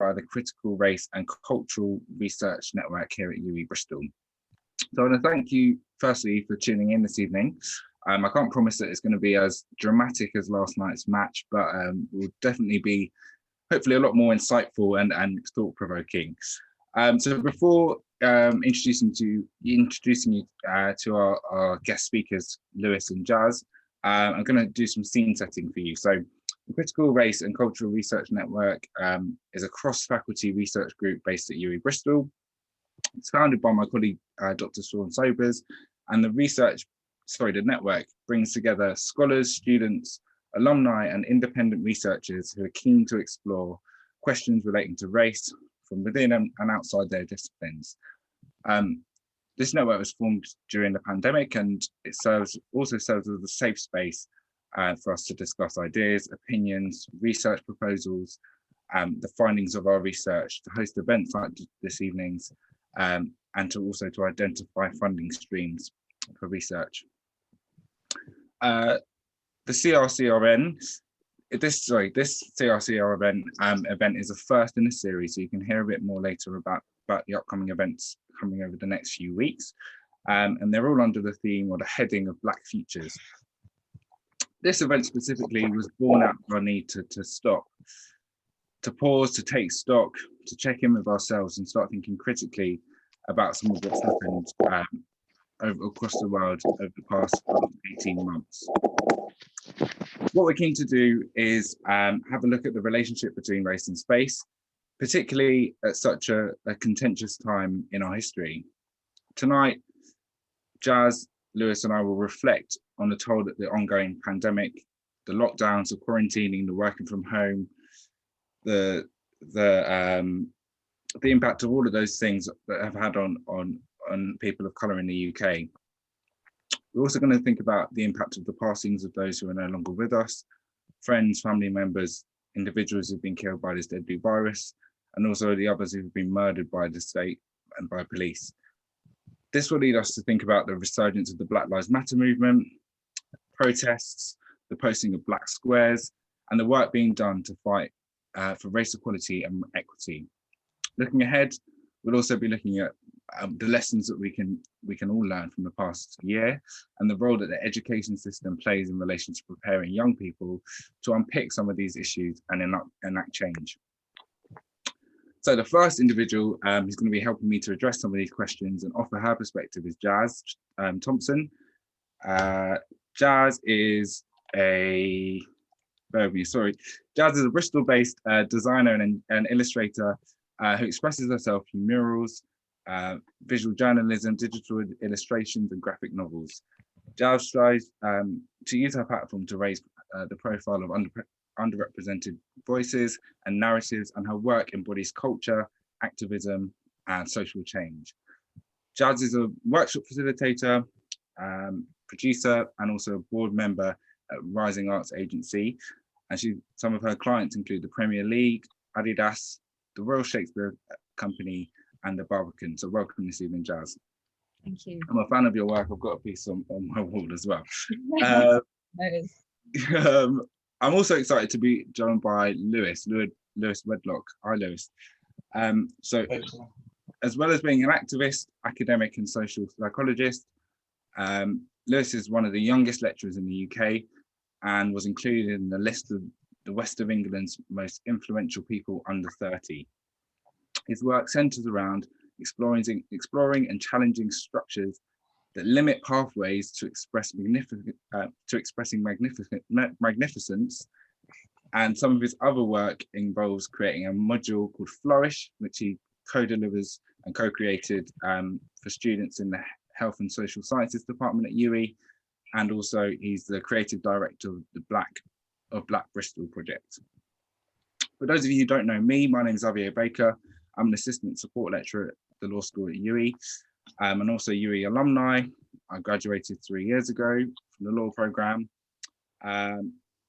by the Critical Race and Cultural Research Network here at UE Bristol. So I want to thank you firstly for tuning in this evening. I can't promise that it's going to be as dramatic as last night's match, but will definitely be hopefully a lot more insightful and thought-provoking. So before introducing you to our guest speakers, Lewis and Jazz, I'm going to do some scene setting for you. So the Critical Race and Cultural Research Network is a cross-faculty research group based at UE Bristol. It's founded by my colleague, Dr. Sean Sobers, and the network brings together scholars, students, alumni, and independent researchers who are keen to explore questions relating to race from within and outside their disciplines. This network was formed during the pandemic, and it also serves as a safe space for us to discuss ideas, opinions, research proposals, the findings of our research, to host events like this evening's, and to identify funding streams for research. The CRCRN, this CRCRN event is a first in a series, so you can hear a bit more later about the upcoming events coming over the next few weeks. And they're all under the theme or the heading of Black Futures. This event specifically was born out of our need to stop, to pause, to take stock, to check in with ourselves and start thinking critically about some of what's happened across the world over the past 18 months. What we're keen to do is have a look at the relationship between race and space, particularly at such a contentious time in our history. Tonight, Jazz, Lewis, and I will reflect on the toll that the ongoing pandemic, the lockdowns, the quarantining, the working from home, the impact of all of those things that have had on people of colour in the UK. We're also going to think about the impact of the passings of those who are no longer with us, friends, family members, individuals who've been killed by this deadly virus, and also the others who've been murdered by the state and by police. This will lead us to think about the resurgence of the Black Lives Matter movement, protests, the posting of black squares, and the work being done to fight for race equality and equity. Looking ahead, we'll also be looking at the lessons that we can all learn from the past year, and the role that the education system plays in relation to preparing young people to unpick some of these issues and enact change. So the first individual who's going to be helping me to address some of these questions and offer her perspective is Jazz Thompson. Jazz is a Bristol-based designer and illustrator who expresses herself in murals, visual journalism, digital illustrations, and graphic novels. Jazz strives to use her platform to raise the profile of underrepresented voices and narratives, and her work embodies culture, activism, and social change. Jazz is a workshop facilitator, producer, and also a board member at Rising Arts Agency. And some of her clients include the Premier League, Adidas, the Royal Shakespeare Company, and the Barbican. So welcome this evening, Jazz. Thank you. I'm a fan of your work. I've got a piece on my wall as well. I'm also excited to be joined by Lewis Wedlock. Hi, Lewis. So as well as being an activist, academic, and social psychologist, Lewis is one of the youngest lecturers in the UK and was included in the list of the West of England's most influential people under 30. His work centers around exploring and challenging structures that limit pathways to expressing magnificence. And some of his other work involves creating a module called Flourish, which he co-delivers and co-created for students in the Health and Social Sciences Department at UE. And also he's the creative director of the Black Bristol project. For those of you who don't know me, my name is Xavier Baker. I'm an assistant support lecturer at the law school at UE, and also UE alumni. I graduated 3 years ago from the law program.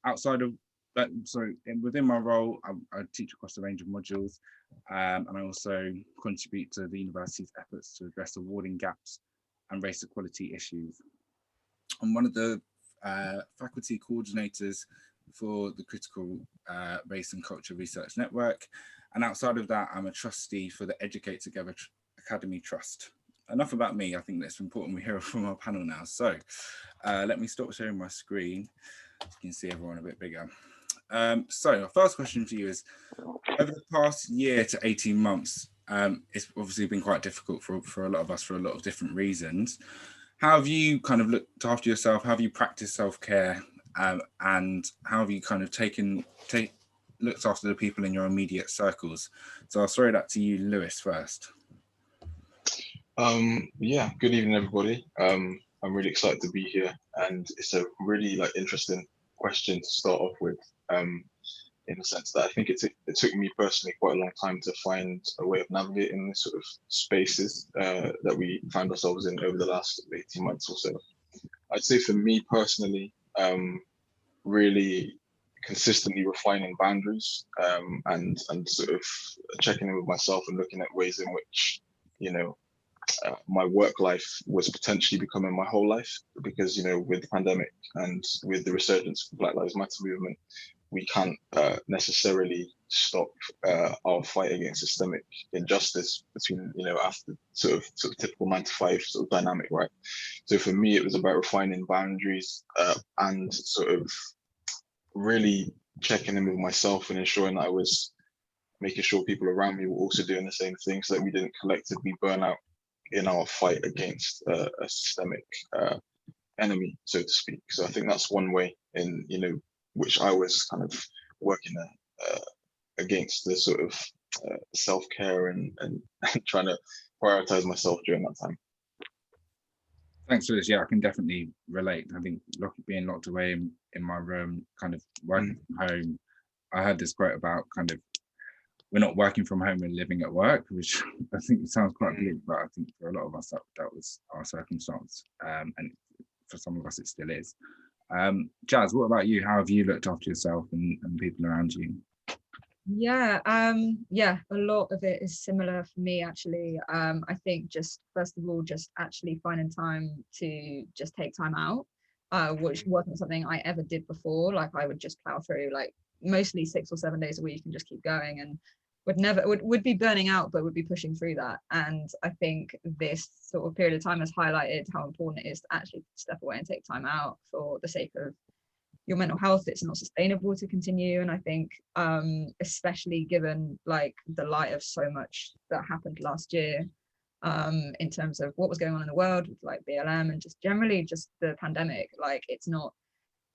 Outside of that, within my role, I teach across a range of modules, and I also contribute to the university's efforts to address awarding gaps and race equality issues. I'm one of the faculty coordinators for the Critical Race and Culture Research Network, And outside of that, I'm a trustee for the Educate Together Academy Trust. Enough about me. I think that's important we hear from our panel now. So let me stop sharing my screen. You can see everyone a bit bigger. So our first question for you is, over the past year to 18 months, it's obviously been quite difficult for a lot of us for a lot of different reasons. How have you kind of looked after yourself? How have you practiced self-care? And how have you kind of looked after the people in your immediate circles? So I'll throw that to you, Lewis, first. Yeah, good evening, everybody. I'm really excited to be here, and it's a really interesting question to start off with, in the sense that I think it took me personally quite a long time to find a way of navigating the sort of spaces that we found ourselves in over the last 18 months or so. I'd say for me personally, really consistently refining boundaries, and sort of checking in with myself and looking at ways in which, my work life was potentially becoming my whole life, because with the pandemic and with the resurgence of the Black Lives Matter movement, we can't necessarily stop our fight against systemic injustice between after sort of typical 9 to 5 sort of dynamic, right? So for me, it was about refining boundaries and sort of really checking in with myself and ensuring that I was making sure people around me were also doing the same thing, so that we didn't collectively burn out in our fight against a systemic enemy, so to speak. So I think that's one way in which I was kind of working against the sort of self-care and trying to prioritize myself during that time. Thanks for this. Yeah, I can definitely relate. I think being locked away in my room, kind of working from home. I heard this quote about kind of, we're not working from home, we're living at work, which I think sounds quite bleak, but I think for a lot of us that was our circumstance, and for some of us it still is. Jazz, what about you? How have you looked after yourself and people around you? Yeah, a lot of it is similar for me, actually. I think just first of all, just actually finding time to just take time out, which wasn't something I ever did before. Like, I would just plow through like mostly 6 or 7 days a week and just keep going, and would be burning out, but would be pushing through that. And I think this sort of period of time has highlighted how important it is to actually step away and take time out for the sake of your mental health. It's not sustainable to continue. And I think especially given like the light of so much that happened last year, in terms of what was going on in the world with like BLM and just generally just the pandemic, like it's not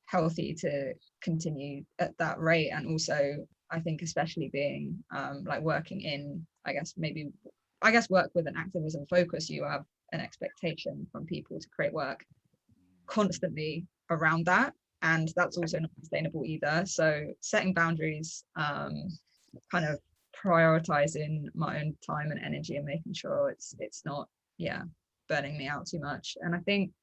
healthy to continue at that rate. And also I think especially being like working in, I guess work with an activism focus, you have an expectation from people to create work constantly around that, and that's also not sustainable either. So setting boundaries, kind of prioritizing my own time and energy and making sure it's not burning me out too much. And I think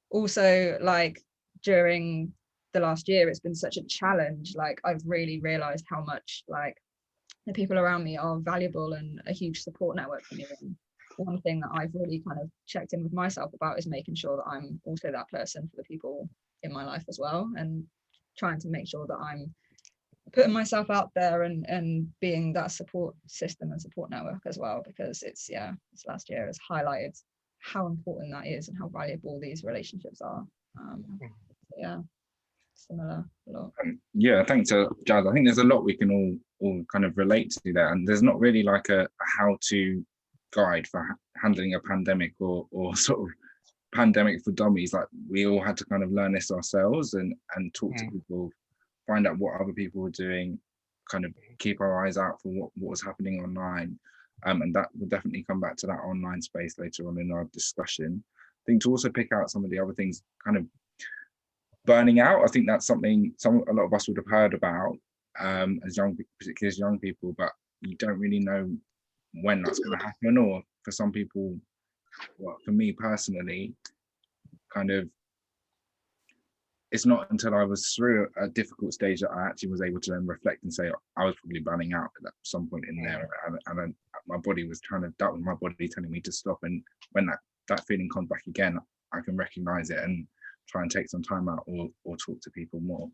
also like during the last year, it's been such a challenge. Like, I've really realized how much like the people around me are valuable and a huge support network for me. And one thing that I've really kind of checked in with myself about is making sure that I'm also that person for the people in my life as well, and trying to make sure that I'm putting myself out there and being that support system and support network as well, because it's this last year has highlighted how important that is and how valuable these relationships are. Similar a lot. Yeah, thanks, Jazz. I think there's a lot we can all kind of relate to there, and there's not really like a how-to guide for handling a pandemic or sort of pandemic for dummies. Like, we all had to kind of learn this ourselves and talk to people, find out what other people were doing, kind of keep our eyes out for what was happening online, and that will definitely come back to that online space later on in our discussion. I think to also pick out some of the other things, kind of burning out. I think that's something a lot of us would have heard about particularly as young people, but you don't really know when that's going to happen. Or for some people, well, for me personally, kind of, it's not until I was through a difficult stage that I actually was able to then reflect and say I was probably burning out at some point in there, and my body was that was my body telling me to stop. And when that feeling comes back again, I can recognize it and try and take some time out or talk to people more.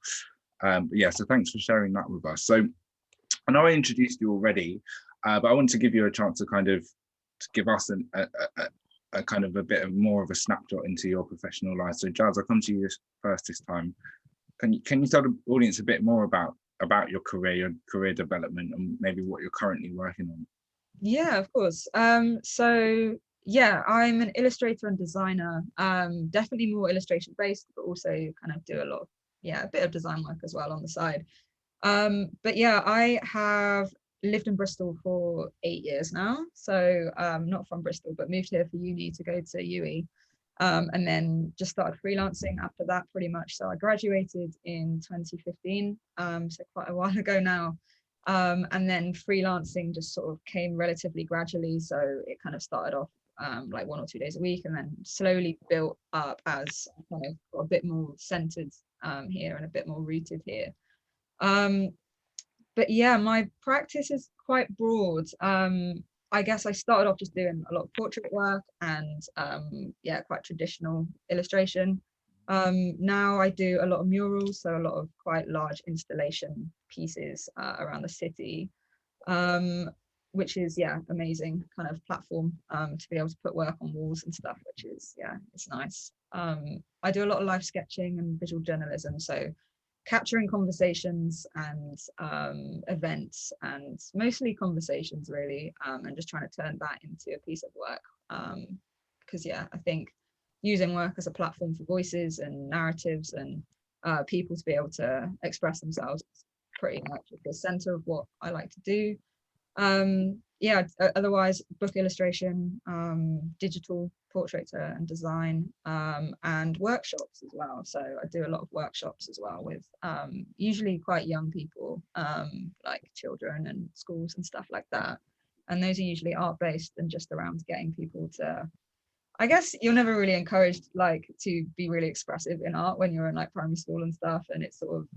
But yeah, so thanks for sharing that with us. So I know I introduced you already, but I want to give you a chance to kind of to give us a kind of a bit of more of a snapshot into your professional life. So Giles, I'll come to you first this time. Can you tell the audience a bit more about your career development, and maybe what you're currently working on? Yeah, of course. So yeah, I'm an illustrator and designer. Definitely more illustration based, but also kind of do a lot of, a bit of design work as well on the side. But yeah, I have lived in Bristol for 8 years now. So not from Bristol, but moved here for uni to go to UE. And then just started freelancing after that pretty much. So I graduated in 2015, so quite a while ago now. And then freelancing just sort of came relatively gradually. So it kind of started off like 1 or 2 days a week, and then slowly built up as I kind of got a bit more centered here and a bit more rooted here. But yeah, my practice is quite broad. I guess I started off just doing a lot of portrait work and quite traditional illustration. Now I do a lot of murals, so a lot of quite large installation pieces around the city, which is amazing kind of platform to be able to put work on walls and stuff, which is it's nice. I do a lot of live sketching and visual journalism, so capturing conversations and events, and mostly conversations really, and just trying to turn that into a piece of work, because I think using work as a platform for voices and narratives and people to be able to express themselves is pretty much at the center of what I like to do. Otherwise book illustration, digital portrait and design, and workshops as well. So I do a lot of workshops as well with usually quite young people, like children and schools and stuff like that. And those are usually art-based and just around getting people to, I guess you're never really encouraged like to be really expressive in art when you're in like primary school and stuff, and it's sort of,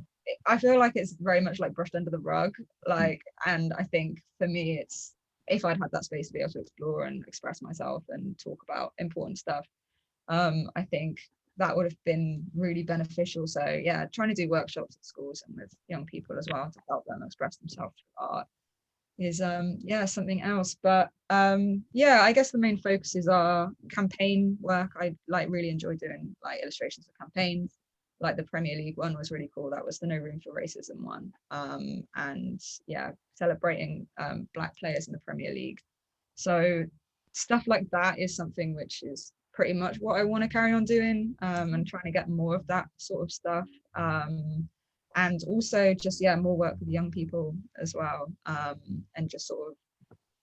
I feel like it's very much like brushed under the rug, like, and I think for me it's, if I'd had that space to be able to explore and express myself and talk about important stuff, I think that would have been really beneficial. So yeah, trying to do workshops at schools and with young people as well to help them express themselves through art is something else. But I guess the main focuses are campaign work. I like really enjoy doing like illustrations for campaigns. Like the Premier League one was really cool. That was the No Room for Racism one. And celebrating Black players in the Premier League. So stuff like that is something which is pretty much what I want to carry on doing, and trying to get more of that sort of stuff. And also just more work with young people as well, and just sort of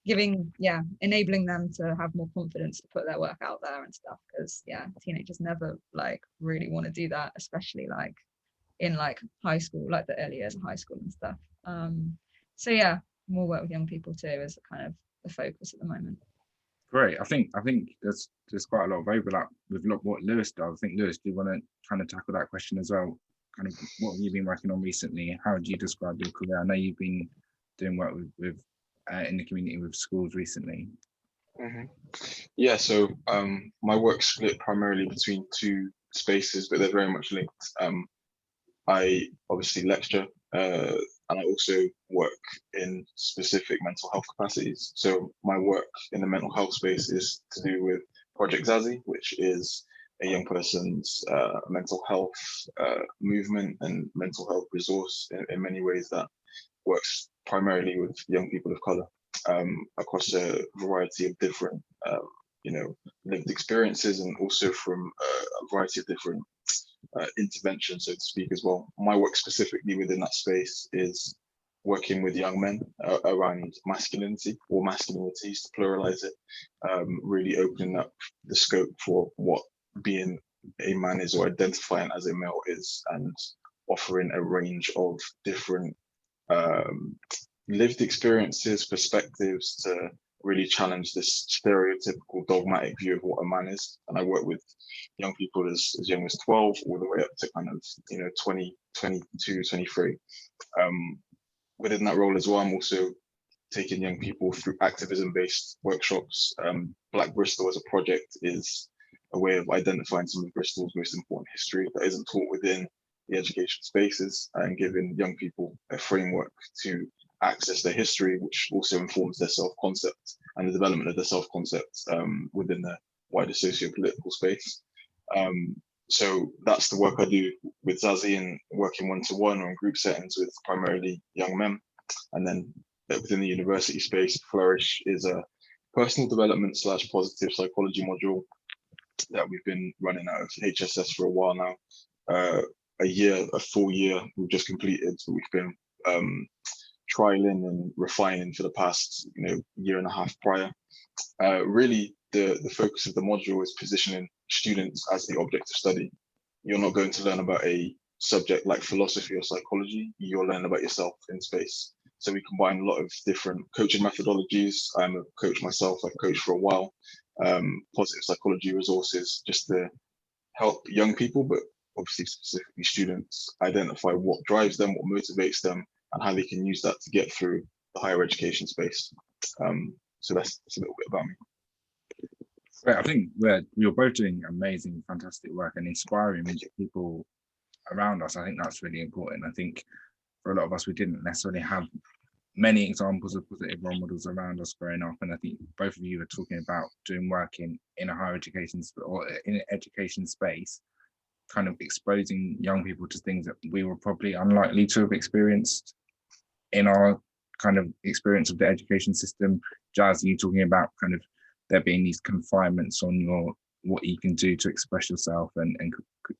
enabling them to have more confidence to put their work out there and stuff, because teenagers never like really want to do that, especially like in like high school, like the early years of high school and stuff. So more work with young people too is kind of the focus at the moment. Great. I think there's quite a lot of overlap with what Lewis does. I think, Lewis, do you want to kind of tackle that question as well? Kind of what have you been working on recently? How would you describe your career? I know you've been doing work with in the community with schools recently. Mm-hmm. Yeah, so my work's split primarily between two spaces, but they're very much linked. I obviously lecture, and I also work in specific mental health capacities. So my work in the mental health space is to do with Project Zazie, which is a young person's mental health movement and mental health resource in many ways that works primarily with young people of color, across a variety of different lived experiences, and also from a variety of different interventions, so to speak, as well. My work specifically within that space is working with young men around masculinity, or masculinities to pluralize it, really opening up the scope for what being a man is, or identifying as a male is, and offering a range of different lived experiences, perspectives to really challenge this stereotypical dogmatic view of what a man is. And I work with young people as young as 12 all the way up to kind of 20, 22, 23. Within that role as well, I'm also taking young people through activism-based workshops. Black Bristol as a project is a way of identifying some of Bristol's most important history that isn't taught within the education spaces, and giving young people a framework to access their history, which also informs their self-concept and the development of their self-concept within the wider socio-political space. So that's the work I do with Zazie, and working one-to-one or in group settings with primarily young men. And then within the university space, Flourish is a personal development / positive psychology module that we've been running out of HSS for a while now. A full year we've just completed. So we've been trialing and refining for the past year and a half prior. Really, the focus of the module is positioning students as the object of study. You're not going to learn about a subject like philosophy or psychology. You'll learn about yourself in space. So we combine a lot of different coaching methodologies. I'm a coach myself. I've coached for a while. Positive psychology resources, just to help young people, but obviously specifically students, identify what drives them, what motivates them, and how they can use that to get through the higher education space. So that's a little bit about me. Right, I think you're both doing amazing, fantastic work and inspiring people around us. I think that's really important. I think for a lot of us, we didn't necessarily have many examples of positive role models around us growing up. And I think both of you are talking about doing work in a higher education or in an education space, kind of exposing young people to things that we were probably unlikely to have experienced in our kind of experience of the education system. Jazz, you talking about kind of there being these confinements on what you can do to express yourself and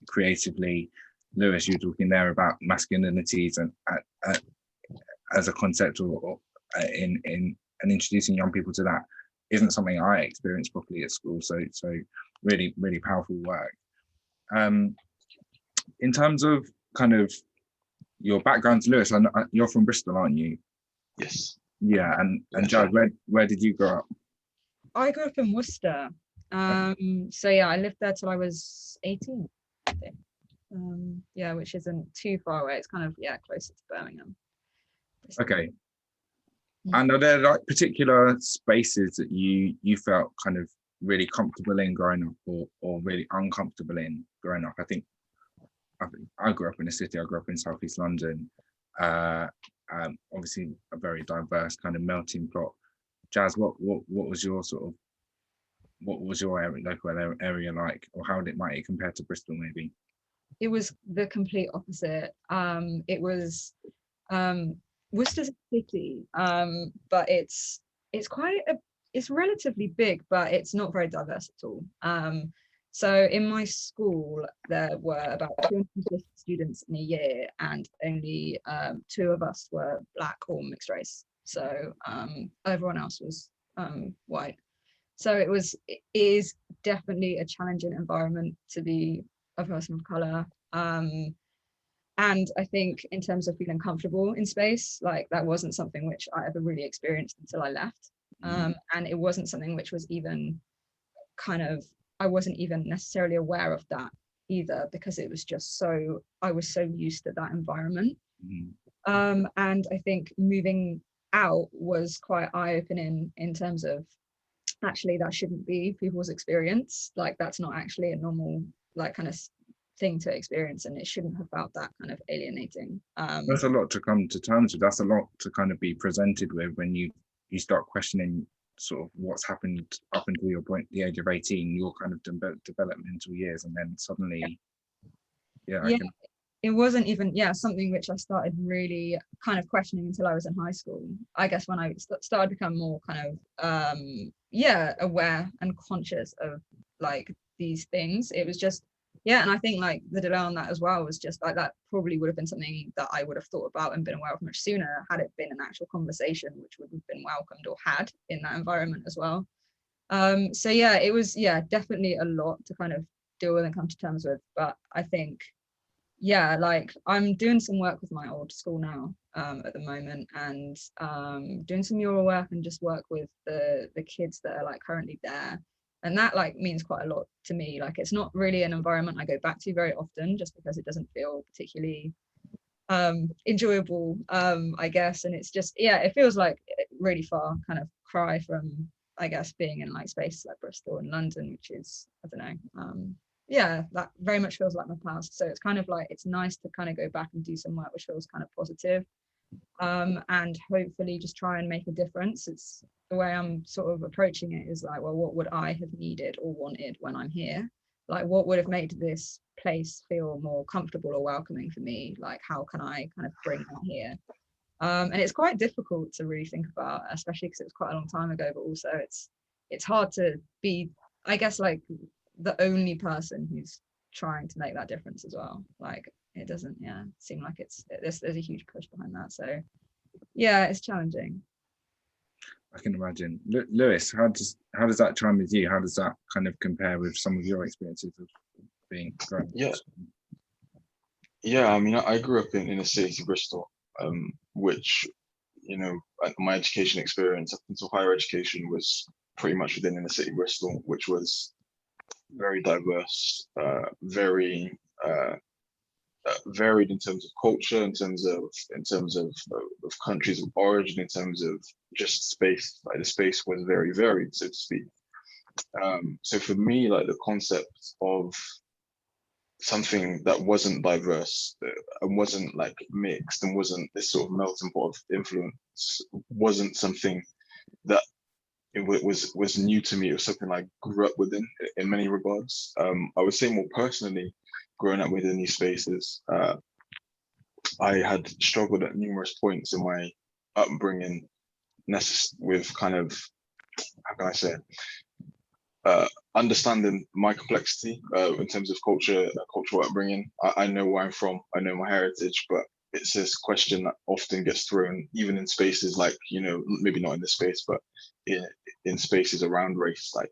creatively. Lewis, you're talking there about masculinities and as a concept or in and introducing young people to that isn't something I experienced properly at school. So really, really powerful work. In terms of kind of your background, Lewis, you're from Bristol, aren't you? Yes. Yeah, and Jazz, where did you grow up? I grew up in Worcester. So yeah, I lived there till I was 18, I think. Yeah, which isn't too far away. It's kind of closer to Birmingham. Okay. And are there like particular spaces that you felt kind of really comfortable in growing up or really uncomfortable in growing up? I think I grew up in a city. I grew up in Southeast London. Obviously a very diverse kind of melting pot. Jazz, what was your local area like, or how might it compare to Bristol maybe? It was the complete opposite. It was Worcester's a city, but it's relatively big, but it's not very diverse at all. So in my school, there were about 250 students in a year, and only 2 of us were Black or mixed race. So everyone else was white. So it is definitely a challenging environment to be a person of color. And I think in terms of feeling comfortable in space, like that wasn't something which I ever really experienced until I left. And it wasn't something which was even I wasn't even necessarily aware of that either, because it was just I was so used to that environment. And I think moving out was quite eye-opening in terms of actually that shouldn't be people's experience. Like that's not actually a normal like kind of thing to experience, and it shouldn't have felt that kind of alienating. That's a lot to come to terms with. That's a lot to kind of be presented with when you start questioning sort of what's happened up until your point, the age of 18, your kind of developmental years, and then suddenly it wasn't even something which I started really kind of questioning until I was in high school. I guess when I started to become more kind of aware and conscious of like these things, it was just and I think like the delay on that as well was just like that probably would have been something that I would have thought about and been aware of much sooner had it been an actual conversation which would have been welcomed or had in that environment as well. So it was definitely a lot to kind of deal with and come to terms with, but I think like I'm doing some work with my old school now at the moment, and doing some mural work and just work with the kids that are like currently there, and that like means quite a lot to me. Like it's not really an environment I go back to very often just because it doesn't feel particularly enjoyable, I guess, and it's just it feels like really far kind of cry from I guess being in like spaces like Bristol and London, which is I don't know, that very much feels like my past. So it's kind of like it's nice to kind of go back and do some work which feels kind of positive, and hopefully just try and make a difference. It's the way I'm sort of approaching it is like, well, what would I have needed or wanted when I'm here? Like, what would have made this place feel more comfortable or welcoming for me? Like, how can I kind of bring that here? And it's quite difficult to really think about, especially because it was quite a long time ago, but also it's hard to be, I guess, like the only person who's trying to make that difference as well. Like, it doesn't seem like there's a huge push behind that. So yeah, it's challenging. I can imagine. Lewis, how does that chime with you? How does that kind of compare with some of your experiences of being grown up? Yeah, I mean, I grew up in a city, Bristol, which, you know, my education experience up until higher education was pretty much within inner city Bristol, which was very diverse, very varied in terms of culture, in terms of countries of origin, in terms of just space. Like, the space was very varied, so to speak. So for me, like, the concept of something that wasn't diverse and wasn't like mixed and wasn't this sort of melting pot of influence wasn't something that it was new to me. It was something I grew up within in many regards. I would say more personally, growing up within these spaces, I had struggled at numerous points in my upbringing with kind of, how can I say, understanding my complexity in terms of cultural upbringing. I know where I'm from, I know my heritage, but it's this question that often gets thrown, even in spaces like, you know, maybe not in this space, but in spaces around race, like,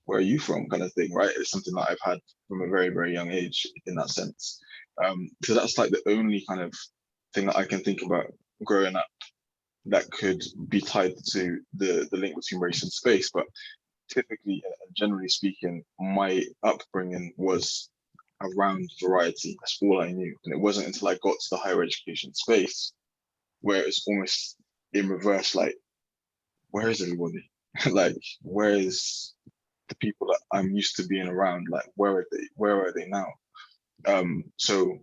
where are you from, kind of thing, right? It's something that I've had from a very, very young age in that sense. So that's like the only kind of thing that I can think about growing up that could be tied to the link between race and space. But typically, generally speaking, my upbringing was around variety. That's all I knew. And it wasn't until I got to the higher education space where it's almost in reverse, like, where is everybody? Like, where is the people that I'm used to being around? Like, where are they now? So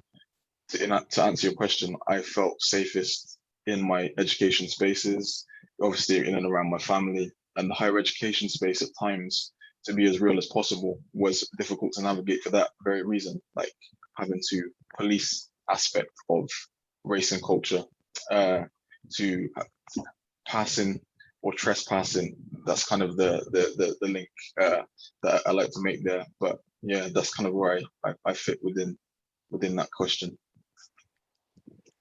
to answer your question, I felt safest in my education spaces, obviously in and around my family, and the higher education space at times, to be as real as possible, was difficult to navigate for that very reason, like having to police aspect of race and culture, to passing or trespassing. That's kind of the link that I like to make there. But yeah, that's kind of where I fit within that question.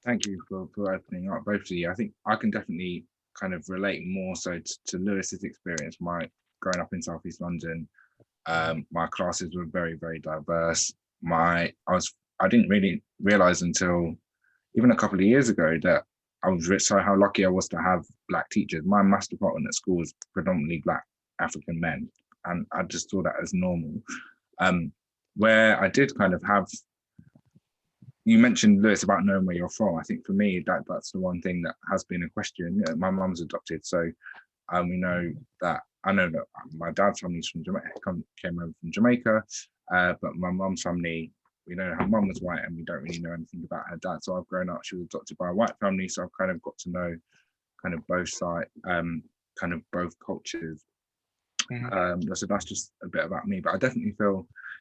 Thank you for opening up, both of you. I think I can definitely kind of relate more so to Lewis's experience. Growing up in Southeast London, my classes were very, very diverse. I didn't really realize until even a couple of years ago that I was so how lucky I was to have Black teachers. My maths department at school was predominantly Black African men, and I just saw that as normal. Where I did kind of have, you mentioned, Lewis, about knowing where you're from. I think for me, that's the one thing that has been a question. You know, my mum's adopted, so we know that. I know that my dad's family's from Jamaica, came over from Jamaica, but my mum's family, we know her mum was white, and we don't really know anything about her dad. So I've grown up, she was adopted by a white family, so I've kind of got to know kind of both sides, kind of both cultures. So that's just a bit about me, but I definitely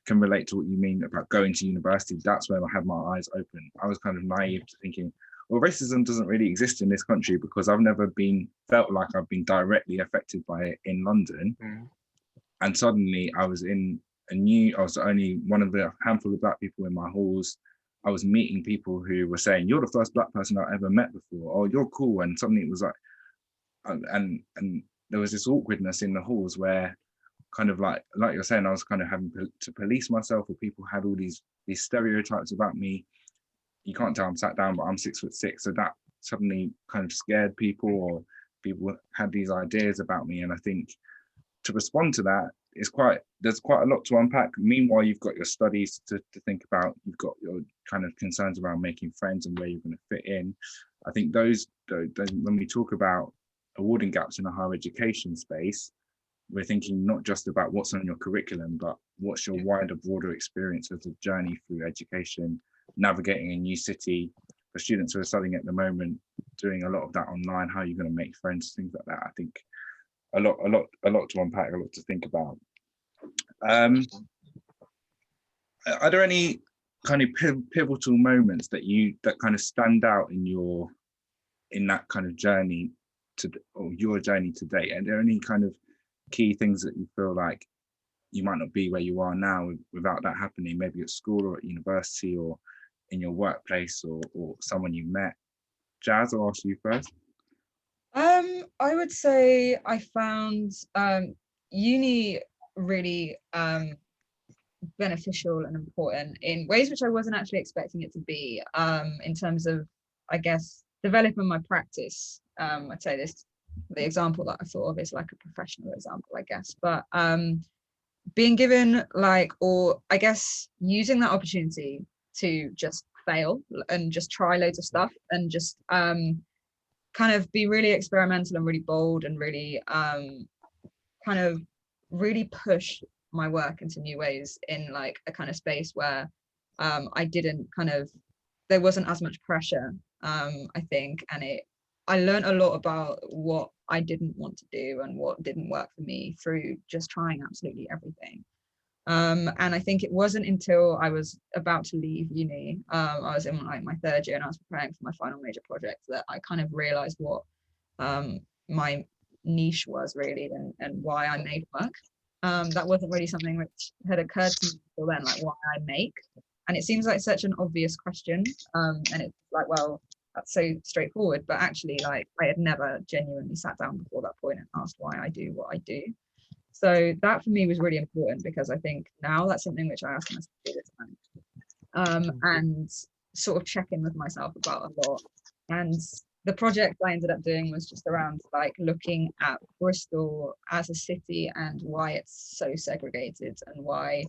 can relate to what you mean about going to university. That's where I had my eyes open. I was kind of naive to thinking, well, racism doesn't really exist in this country, because I've never felt like I've been directly affected by it in London. And suddenly I was I was only one of the handful of Black people in my halls. I was meeting people who were saying, you're the first Black person I've ever met before, or you're cool. And suddenly it was like, and there was this awkwardness in the halls where kind of like you're saying, I was kind of having to police myself, or people had all these stereotypes about me. You can't tell I'm sat down, but I'm 6'6". So that suddenly kind of scared people, or people had these ideas about me. And I think to respond to that, there's quite a lot to unpack. Meanwhile, you've got your studies to think about. You've got your kind of concerns around making friends and where you're going to fit in. I think those when we talk about awarding gaps in a higher education space, we're thinking not just about what's on your curriculum, but what's your wider, broader experience as a journey through education, navigating a new city, for students who are studying at the moment, doing a lot of that online, how you're going to make friends, things like that. I think a lot to unpack, a lot to think about. Are there any kind of pivotal moments that kind of stand out in that kind of journey or your journey to date? Are there any kind of key things that you feel like you might not be where you are now without that happening, maybe at school or at university or in your workplace or someone you met? Jazz, I'll ask you first. I would say I found uni really beneficial and important in ways which I wasn't actually expecting it to be, in terms of, I guess, developing my practice. I'd say the example that I thought of is like a professional example, I guess, but being given or I guess using that opportunity to just fail and just try loads of stuff and just kind of be really experimental and really bold and really kind of really push my work into new ways in like a kind of space where I didn't there wasn't as much pressure, I think, and I learned a lot about what I didn't want to do and what didn't work for me through just trying absolutely everything. And I think it wasn't until I was about to leave uni, I was in like my third year and I was preparing for my final major project, that I kind of realized what my niche was really and why I made work. That wasn't really something which had occurred to me until then, like why I make. And it seems like such an obvious question, and it's like, well, that's so straightforward, but actually like I had never genuinely sat down before that point and asked why I do what I do. So that for me was really important, because I think now that's something which I ask myself all the time, and sort of check in with myself about a lot. And the project I ended up doing was just around like looking at Bristol as a city and why it's so segregated, and why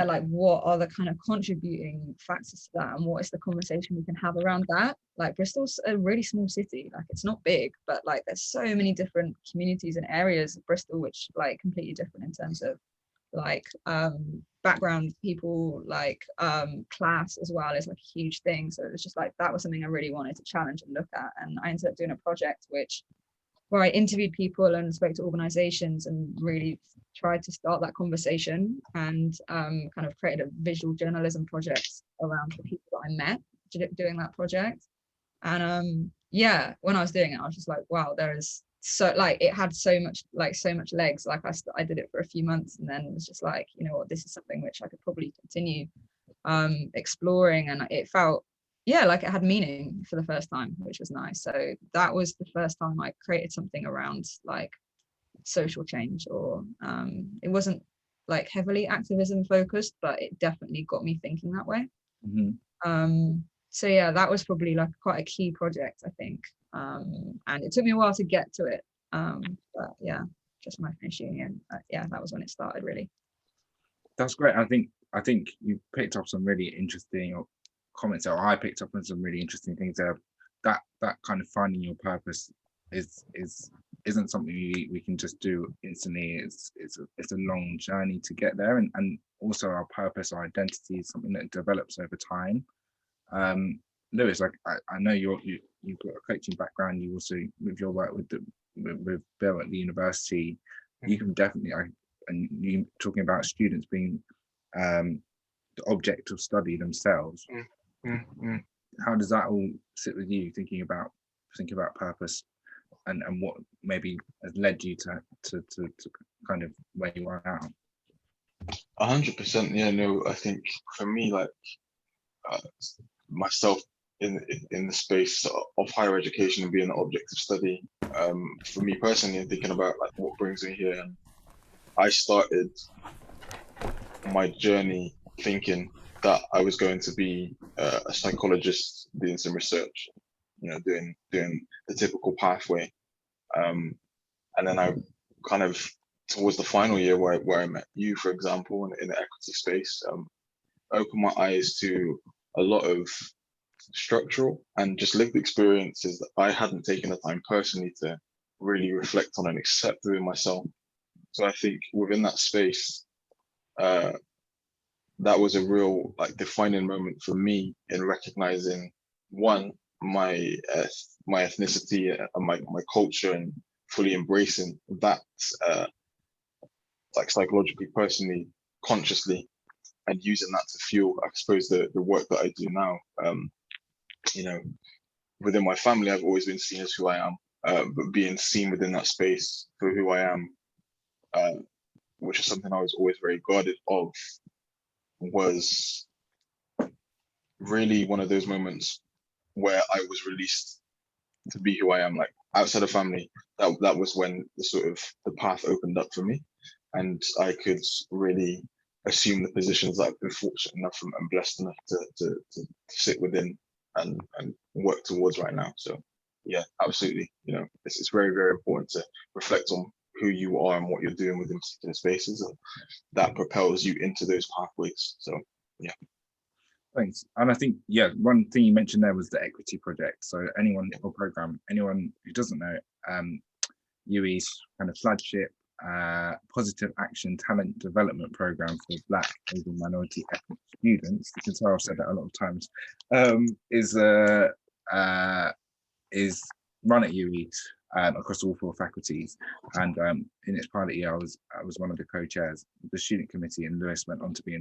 like what are the kind of contributing factors to that, and what is the conversation we can have around that. Like Bristol's a really small city, like it's not big, but like there's so many different communities and areas of Bristol which like completely different in terms of like background, people, like class as well is like a huge thing. So it was just like that was something I really wanted to challenge and look at, and I ended up doing a project where I interviewed people and spoke to organizations and really tried to start that conversation, and kind of created a visual journalism project around the people that I met doing that project. And when I was doing it, I was just like, wow, there is so like it had so much legs. Like I did it for a few months and then it was just like, you know what, this is something which I could probably continue exploring, and it felt like it had meaning for the first time, which was nice. So that was the first time I created something around like social change, or it wasn't like heavily activism focused, but it definitely got me thinking that way. So yeah, that was probably like quite a key project, I think, and it took me a while to get to it, but yeah, just when I finished uni, and that was when it started really. That's great. I think you picked up some really interesting comments, or I picked up on some really interesting things there. That kind of finding your purpose isn't something we can just do instantly. It's a long journey to get there, and also our purpose, our identity is something that develops over time. Lewis, like I know you've got a coaching background. You also, with your work with Bill at the university, you can definitely and you talking about students being the object of study themselves. How does that all sit with you, thinking about purpose and what maybe has led you to kind of where you are now? 100%. Yeah, no, I think for me, like myself in the space of higher education and being an object of study, for me personally, and thinking about like what brings me here, and I started my journey thinking that I was going to be a psychologist doing some research, you know, doing the typical pathway. And then I kind of, towards the final year where I met you, for example, in the equity space, opened my eyes to a lot of structural and just lived experiences that I hadn't taken the time personally to really reflect on and accept within myself. So I think within that space, that was a real like defining moment for me in recognizing one, my ethnicity and my culture, and fully embracing that like psychologically, personally, consciously, and using that to fuel, I suppose, the work that I do now. You know, within my family, I've always been seen as who I am, but being seen within that space for who I am, which is something I was always very guarded of, was really one of those moments where I was released to be who I am. Like outside of family, that was when the sort of the path opened up for me, and I could really assume the positions that I've been fortunate enough and blessed enough to sit within and work towards right now. So yeah, absolutely. You know, it's very, very important to reflect on who you are and what you're doing within particular spaces, and that propels you into those pathways. So yeah. Thanks. And I think, yeah, one thing you mentioned there was the equity project. So anyone or program, anyone who doesn't know, UWE's kind of flagship positive action talent development program for Black, Asian, minority ethnic students, you can tell I've said that a lot of times, is run at UWE across all 4 faculties. And in its pilot year, I was one of the co-chairs of the student committee, and Lewis went on to be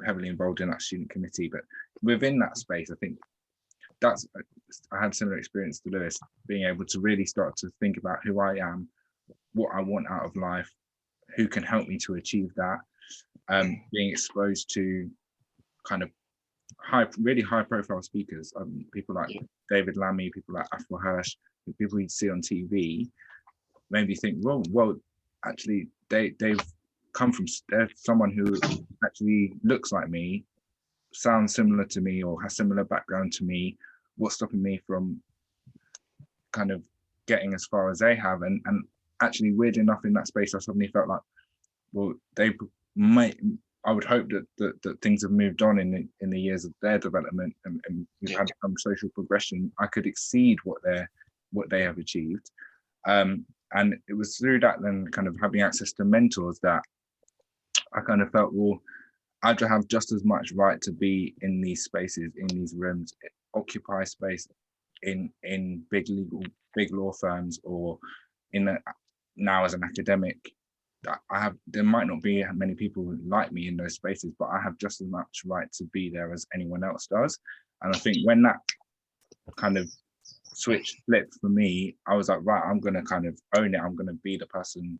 heavily involved in that student committee. But within that space, I think I had similar experience to Lewis, being able to really start to think about who I am, what I want out of life, who can help me to achieve that, being exposed to kind of really high profile speakers, people like David Lammy, people like Afro Hirsch, people you see on TV, made me think, well, actually they've come from, they're someone who actually looks like me, sounds similar to me, or has similar background to me. What's stopping me from kind of getting as far as they have? And actually, weird enough, in that space, I suddenly felt like, well, they might, I would hope that things have moved on in the years of their development, and we've had some social progression. I could exceed what they have achieved. And it was through that, then kind of having access to mentors, that I kind of felt, well, I have just as much right to be in these spaces, in these rooms, occupy space in big law firms, or now as an academic. There might not be many people like me in those spaces, but I have just as much right to be there as anyone else does. And I think when that kind of switch flipped for me, I was like, right, I'm going to kind of own it. I'm going to be the person.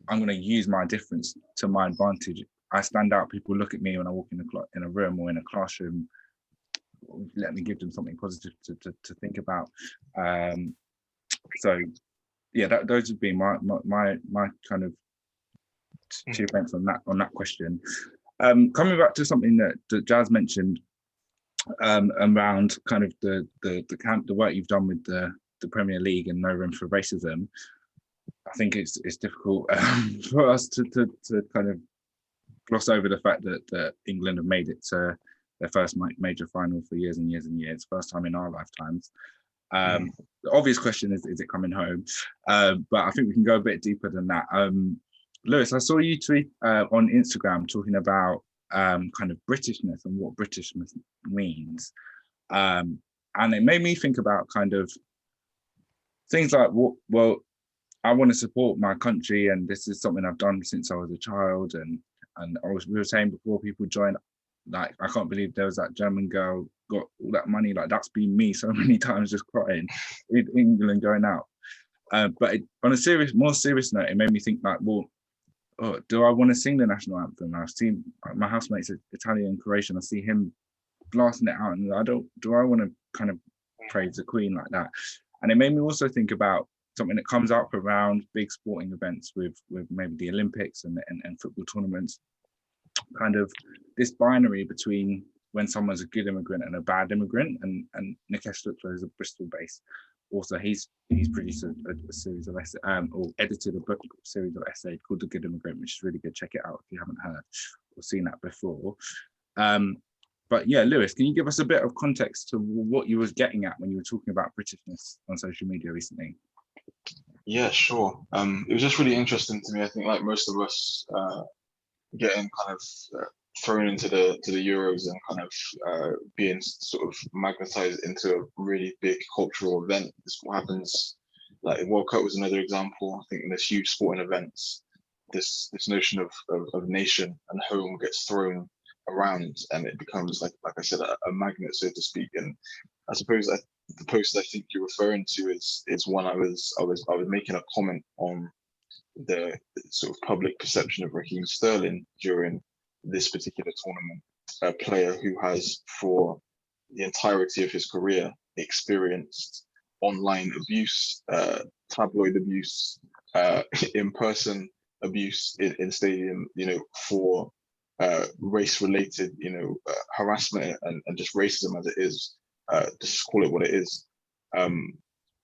I'm going to use my difference to my advantage. I stand out. People look at me when I walk in a room or in a classroom. Let me give them something positive to think about. So yeah, those would be my kind of 2 points on that question. Coming back to something that Jazz mentioned, around kind of the work you've done with the Premier League and No Room for Racism. I think it's difficult for us to kind of gloss over the fact that England have made it to their first major final for years and years and years, first time in our lifetimes. The obvious question is it coming home? But I think we can go a bit deeper than that. Lewis, I saw you tweet on Instagram talking about kind of Britishness and what Britishness means. And it made me think about kind of things like, well, I want to support my country, and this is something I've done since I was a child. And we were saying before people join, like, I can't believe there was that German girl got all that money. Like, that's been me so many times, just crying with England going out. But on a more serious note, it made me think like, well, do I want to sing the national anthem? I've seen my housemate's Italian and Croatian. I see him blasting it out, and do I want to kind of praise the Queen like that? And it made me also think about something that comes up around big sporting events with maybe the Olympics and football tournaments, kind of this binary between when someone's a good immigrant and a bad immigrant. And Nikesh Lukla is a Bristol-based author. He's produced a series of or edited a book series of essays called The Good Immigrant, which is really good. Check it out if you haven't heard or seen that before. But yeah, Lewis, can you give us a bit of context to what you was getting at when you were talking about Britishness on social media recently? Yeah, sure. It was just really interesting to me. I think, like most of us, getting kind of thrown into the Euros and kind of being sort of magnetized into a really big cultural event. This is what happens. Like World Cup was another example. I think in this huge sporting events, this notion of nation and home gets thrown around, and it becomes like I said, a magnet, so to speak. And I suppose the post I think you're referring to is one I was making a comment on the sort of public perception of Raheem Sterling during this particular tournament, a player who has for the entirety of his career experienced online abuse, tabloid abuse, in-person abuse in stadium, for race-related, harassment and just racism as it is, just call it what it is.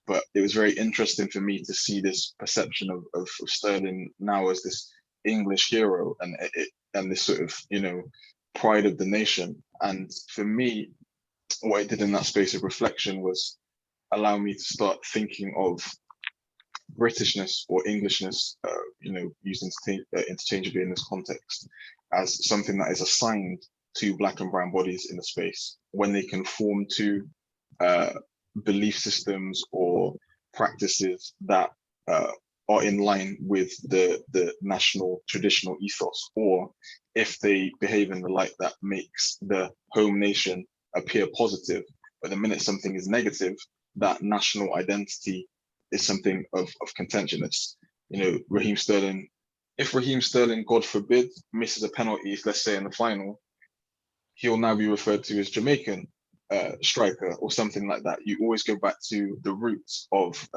But it was very interesting for me to see this perception of Sterling now as this English hero and this sort of, pride of the nation. And for me, what I did in that space of reflection was allow me to start thinking of Britishness or Englishness, used interchangeably in this context, as something that is assigned to Black and brown bodies in the space when they conform to belief systems or practices that are in line with the national traditional ethos, or if they behave in the light that makes the home nation appear positive, but the minute something is negative, that national identity is something of contention. It's, Raheem Sterling, if Raheem Sterling, God forbid, misses a penalty, let's say in the final, he'll now be referred to as Jamaican striker or something like that. You always go back to the roots of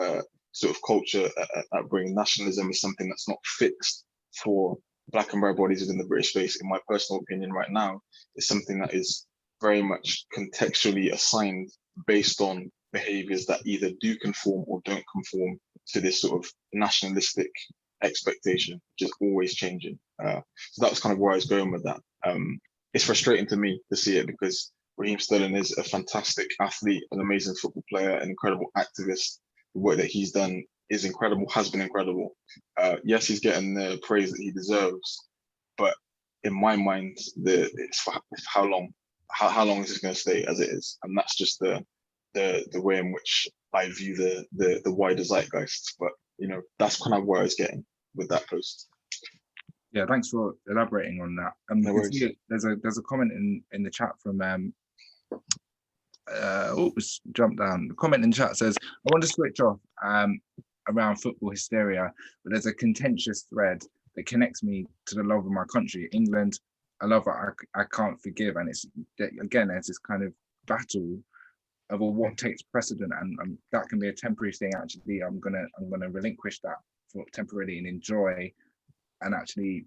sort of culture at bringing nationalism is something that's not fixed for Black and brown bodies within the British space. In my personal opinion right now, is something that is very much contextually assigned based on behaviors that either do conform or don't conform to this sort of nationalistic expectation, which is always changing. So that was kind of where I was going with that. It's frustrating to me to see it because Raheem Sterling is a fantastic athlete, an amazing football player, an incredible activist. The work that he's done is incredible, has been incredible. Yes, he's getting the praise that he deserves, but in my mind, it's for how long? How long is this going to stay as it is? And that's just the way in which I view the wider zeitgeist. But that's kind of where I was getting with that post. Yeah, thanks for elaborating on that. No worries. There's a comment in the chat from oops, jump down. The comment in the chat says, I want to switch off around football hysteria, but there's a contentious thread that connects me to the love of my country, England. I love it. I can't forgive. And it's, again, there's this kind of battle over what takes precedent, and that can be a temporary thing. Actually, I'm gonna relinquish that for temporarily and enjoy. And actually,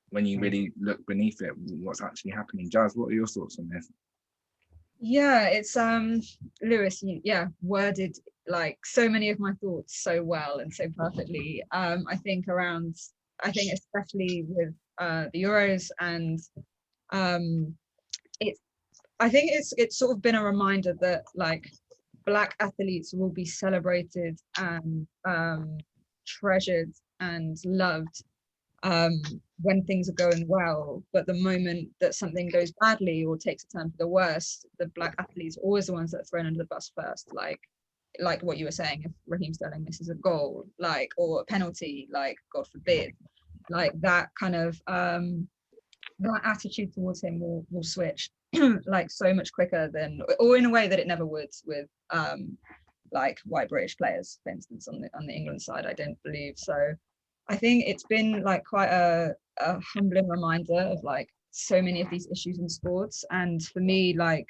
when you really look beneath it, what's actually happening. Jazz, what are your thoughts on this? Yeah, it's Lewis, worded like so many of my thoughts so well and so perfectly. I think especially with the Euros, and it's sort of been a reminder that like Black athletes will be celebrated and treasured and loved when things are going well, but the moment that something goes badly or takes a turn for the worse, the Black athletes are always the ones that are thrown under the bus first. Like what you were saying, if Raheem Sterling misses a goal, or a penalty, God forbid, that kind of that attitude towards him will switch like so much quicker than, or in a way that it never would with like white British players, for instance, on the England side. I don't believe so. I think it's been like quite a humbling reminder of like so many of these issues in sports. And for me, like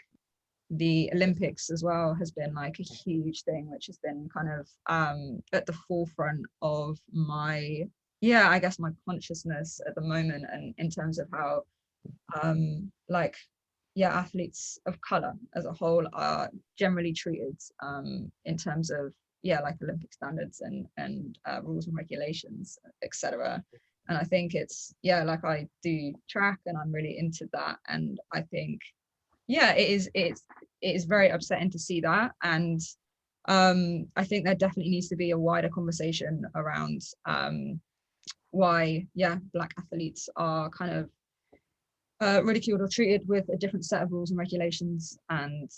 the Olympics as well has been like a huge thing, which has been kind of at the forefront of my consciousness at the moment, and in terms of how athletes of color as a whole are generally treated in terms of like Olympic standards and rules and regulations, etc. And I think it's like I do track and I'm really into that, and I think it is very upsetting to see that. And I think there definitely needs to be a wider conversation around why Black athletes are kind of ridiculed or treated with a different set of rules and regulations. And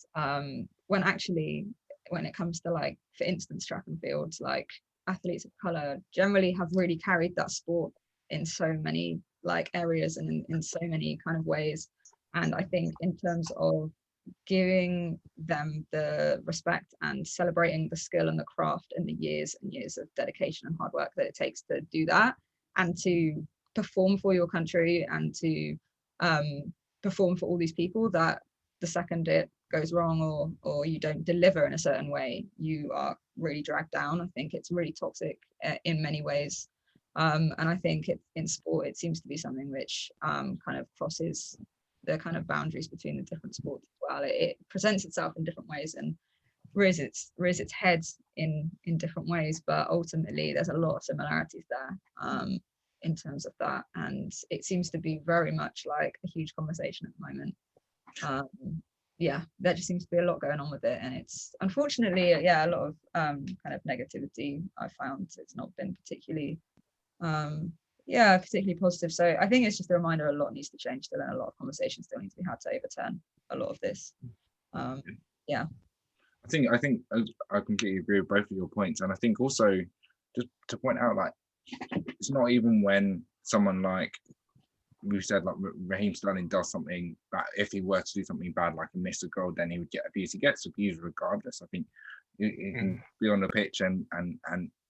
when it comes to, like, for instance, track and field, like, athletes of color generally have really carried that sport in so many, like, areas and in so many kind of ways. And I think in terms of giving them the respect and celebrating the skill and the craft and the years and years of dedication and hard work that it takes to do that, and to perform for your country, and to perform for all these people, that the second it goes wrong, or you don't deliver in a certain way, you are really dragged down. I think it's really toxic in many ways. And I think in sport, it seems to be something which kind of crosses the kind of boundaries between the different sports as well. It presents itself in different ways and rears its head in different ways, but ultimately there's a lot of similarities there in terms of that. And it seems to be very much like a huge conversation at the moment. Yeah, there just seems to be a lot going on with it, and it's unfortunately, yeah, a lot of kind of negativity. I found it's not been particularly particularly positive. So I think it's just a reminder a lot needs to change still, and a lot of conversations still need to be had to overturn a lot of this. Yeah. I think I completely agree with both of your points, and I think also just to point out, like, it's not even when someone like we've said, like Raheem Sterling does something that if he were to do something bad, like a miss a goal, then he would get abused. He gets abused regardless. I think you can be on the pitch and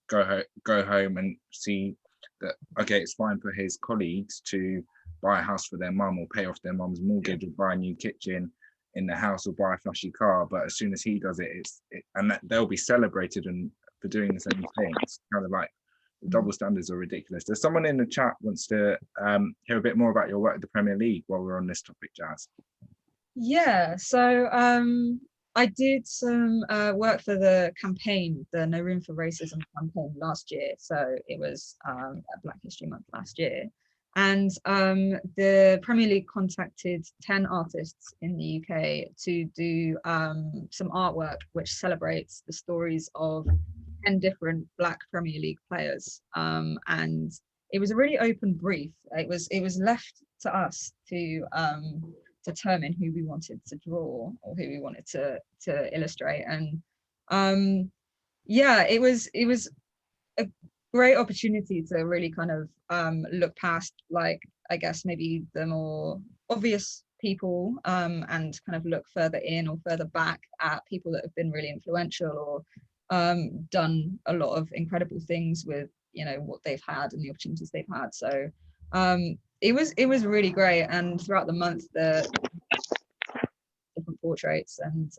go home and see that, okay, it's fine for his colleagues to buy a house for their mum or pay off their mum's mortgage or buy a new kitchen in the house or buy a flashy car, but as soon as he does it, and that they'll be celebrated and for doing the same thing. It's kind of like the double standards are ridiculous. There's someone in the chat wants to hear a bit more about your work at the Premier League while we're on this topic, Jazz. Yeah, so I did some work for the campaign, the No Room for Racism campaign last year. So it was Black History Month last year. And the Premier League contacted 10 artists in the UK to do some artwork which celebrates the stories of 10 different Black Premier League players. And it was a really open brief. It was left to us to determine who we wanted to draw or who we wanted to illustrate. And yeah, it was a great opportunity to really kind of look past, like, I guess maybe the more obvious people and kind of look further in or further back at people that have been really influential or done a lot of incredible things with, you know, what they've had and the opportunities they've had. So it was really great. And throughout the month, the different portraits, and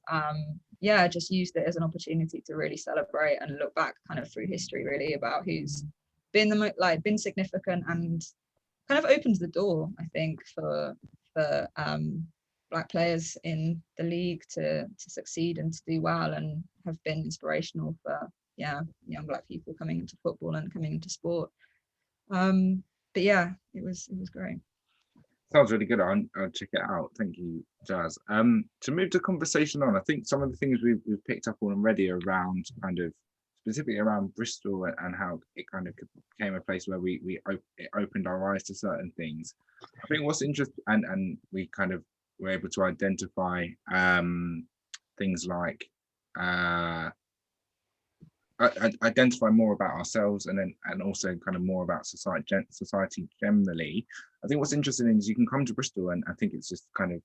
yeah, just used it as an opportunity to really celebrate and look back kind of through history, really, about who's been been significant and kind of opened the door, I think, for Black players in the league to succeed and to do well, and have been inspirational for young Black people coming into football and coming into sport. But yeah, it was great. Sounds really good. I'll check it out. Thank you, Jazz. To move the conversation on, I think some of the things we've picked up on already around kind of specifically around Bristol and how it kind of became a place where it opened our eyes to certain things. I think what's interesting, and we kind of were able to identify things like identify more about ourselves and also kind of more about society generally. I think what's interesting is you can come to Bristol and I think it's just kind of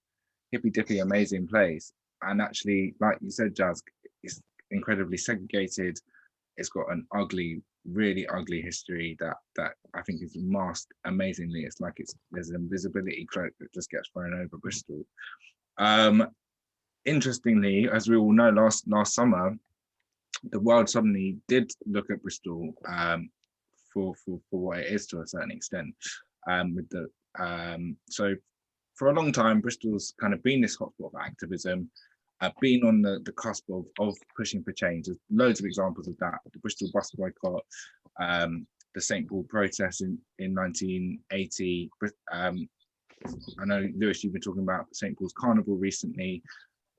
hippy dippy amazing place, and actually, like you said, Jazz, it's incredibly segregated. It's got an really ugly history that I think is masked amazingly. It's like there's an invisibility cloak that just gets thrown over Bristol. Interestingly, as we all know, last summer the world suddenly did look at Bristol for what it is to a certain extent. So for a long time, Bristol's kind of been this hotspot of activism, been on the cusp of pushing for change. There's loads of examples of that: the Bristol bus boycott, the St. Paul protest in 1980. I know, Lewis, you've been talking about St. Paul's Carnival recently.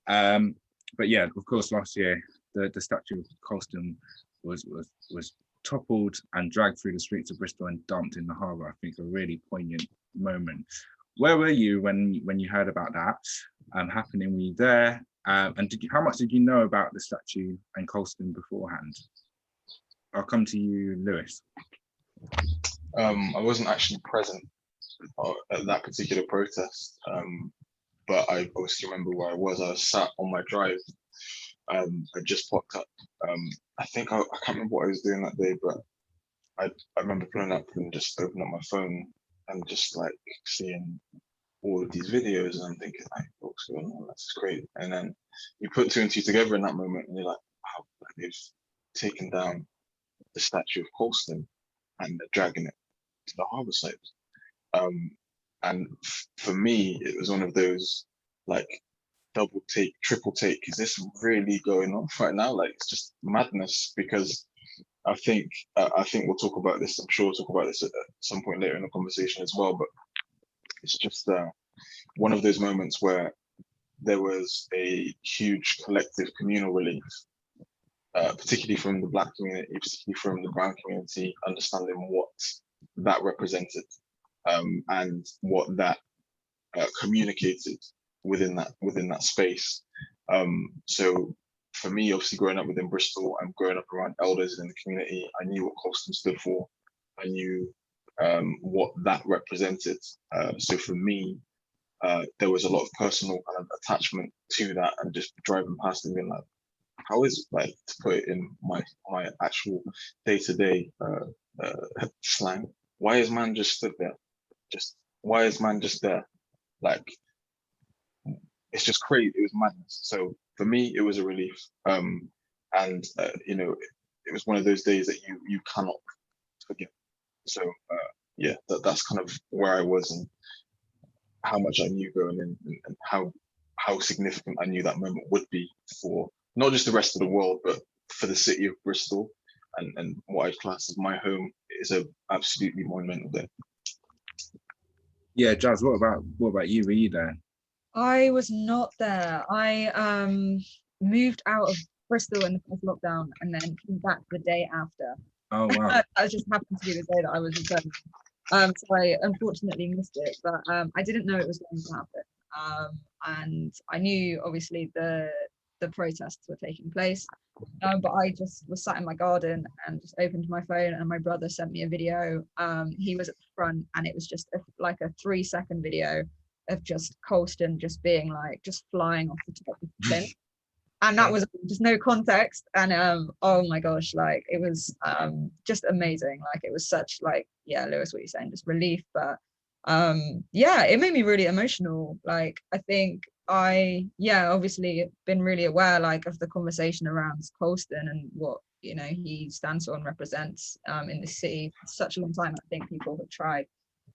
But yeah, of course, last year, the statue of Colston was toppled and dragged through the streets of Bristol and dumped in the harbour. I think a really poignant moment. where were you when you heard about that happening? Were you there? And how much did you know about the statue and Colston beforehand? I'll come to you, Lewis. I wasn't actually present at that particular protest, but I obviously remember where I was. I was sat on my drive. I just popped up. I think I can't remember what I was doing that day, but I remember pulling up and just opening up my phone and just like seeing all of these videos, and I'm thinking like, what's going on? That's great. And then you put two and two together in that moment, and you're like, wow, they've taken down the statue of Colston and they're dragging it to the harbour side. And for me, it was one of those like double take, triple take. Is this really going on right now? Like, it's just madness, because I think we'll talk about this. I'm sure we'll talk about this at some point later in the conversation as well. But it's just one of those moments where there was a huge collective communal relief, particularly from the Black community, particularly from the brown community, understanding what that represented, and what that communicated within that space. So for me, obviously growing up within Bristol and growing up around elders in the community, I knew what Colston stood for. I knew what that represented. So for me, there was a lot of personal kind of attachment to that, and just driving past and being like, how is it, like, to put it in my actual day-to-day slang, why is man just stood there? Why is man just there? Like, it's just crazy. It was madness. So for me, it was a relief. And you know, it was one of those days that you cannot forget. So yeah, that's kind of where I was, and how much I knew going in, and how significant I knew that moment would be for not just the rest of the world, but for the city of Bristol, and what I class as my home. Is a absolutely monumental day. Yeah, Jazz, what about you? Were you there? I was not there. I moved out of Bristol in the first lockdown and then came back the day after. Oh wow. That just happened to be the day that I was returned. So I unfortunately missed it, but I didn't know it was going to happen. And I knew obviously the protests were taking place, but I just was sat in my garden and just opened my phone, and my brother sent me a video. He was at the front, and it was just like a 3-second video of just Colston just being like, just flying off the top of the plinth. And that was just no context. And oh my gosh, like, it was just amazing. Like, it was such, like, yeah, Lewis, what you're saying, just relief. But yeah, it made me really emotional. Like, I think obviously been really aware, like, of the conversation around Colston and what, you know, he stands for and represents in the city for such a long time. I think people have tried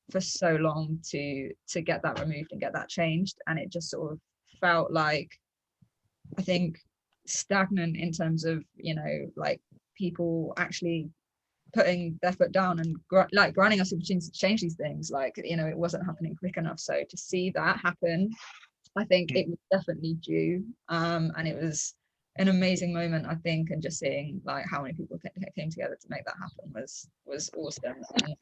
for so long to get that removed and get that changed, and it just sort of felt like, I think, stagnant in terms of, you know, like, people actually putting their foot down and like granting us opportunities to change these things. Like, you know, it wasn't happening quick enough. So to see that happen, I think it was definitely due, and it was an amazing moment, I think, and just seeing like how many people came together to make that happen was awesome. And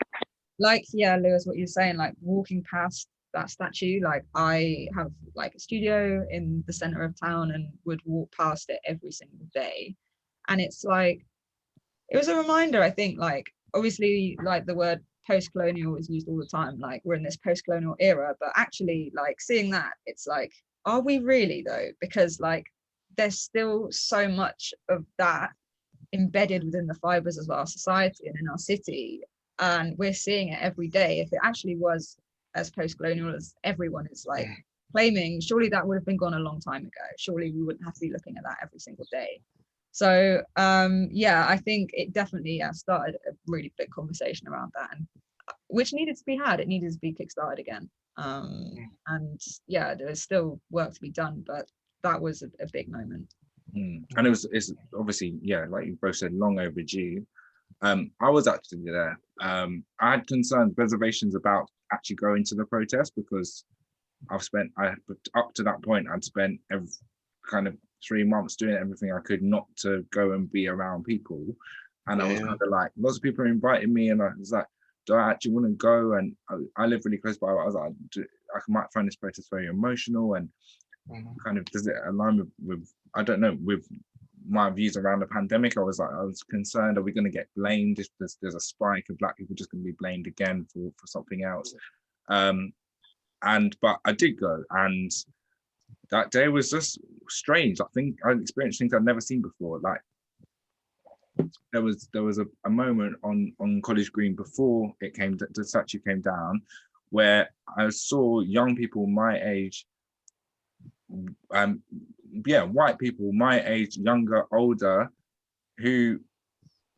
like, yeah, Lewis, what you're saying, like, walking past that statue, like, I have like a studio in the center of town and would walk past it every single day, and it's like, it was a reminder, I think, like, obviously, like, the word post-colonial is used all the time, like, we're in this post-colonial era, but actually, like, seeing that, it's like, are we really though? Because, like, there's still so much of that embedded within the fibers of our society and in our city, and we're seeing it every day. If it actually was as post-colonial as everyone is like claiming, surely that would have been gone a long time ago. Surely we wouldn't have to be looking at that every single day. So yeah, I think it definitely started a really big conversation around that, and which needed to be had. It needed to be kickstarted again. And yeah, there's still work to be done, but that was a big moment. And it's obviously, yeah, like you both said, long overdue. I was actually there. I had concerns, reservations about actually going to the protest, because up to that point, I'd spent every kind of 3 months doing everything I could not to go and be around people. And I was kind of like, lots of people are inviting me, and I was like, do I actually want to go? And I live really close by. I was like, I might find this protest very emotional, and kind of does it align with I don't know, with my views around the pandemic. I was concerned, are we going to get blamed if there's a spike of Black people just going to be blamed again for something else? But I did go, and that day was just strange. I think I experienced things I'd never seen before. Like there was a moment on College Green before the statue came down, where I saw young people my age, white people my age, younger, older, who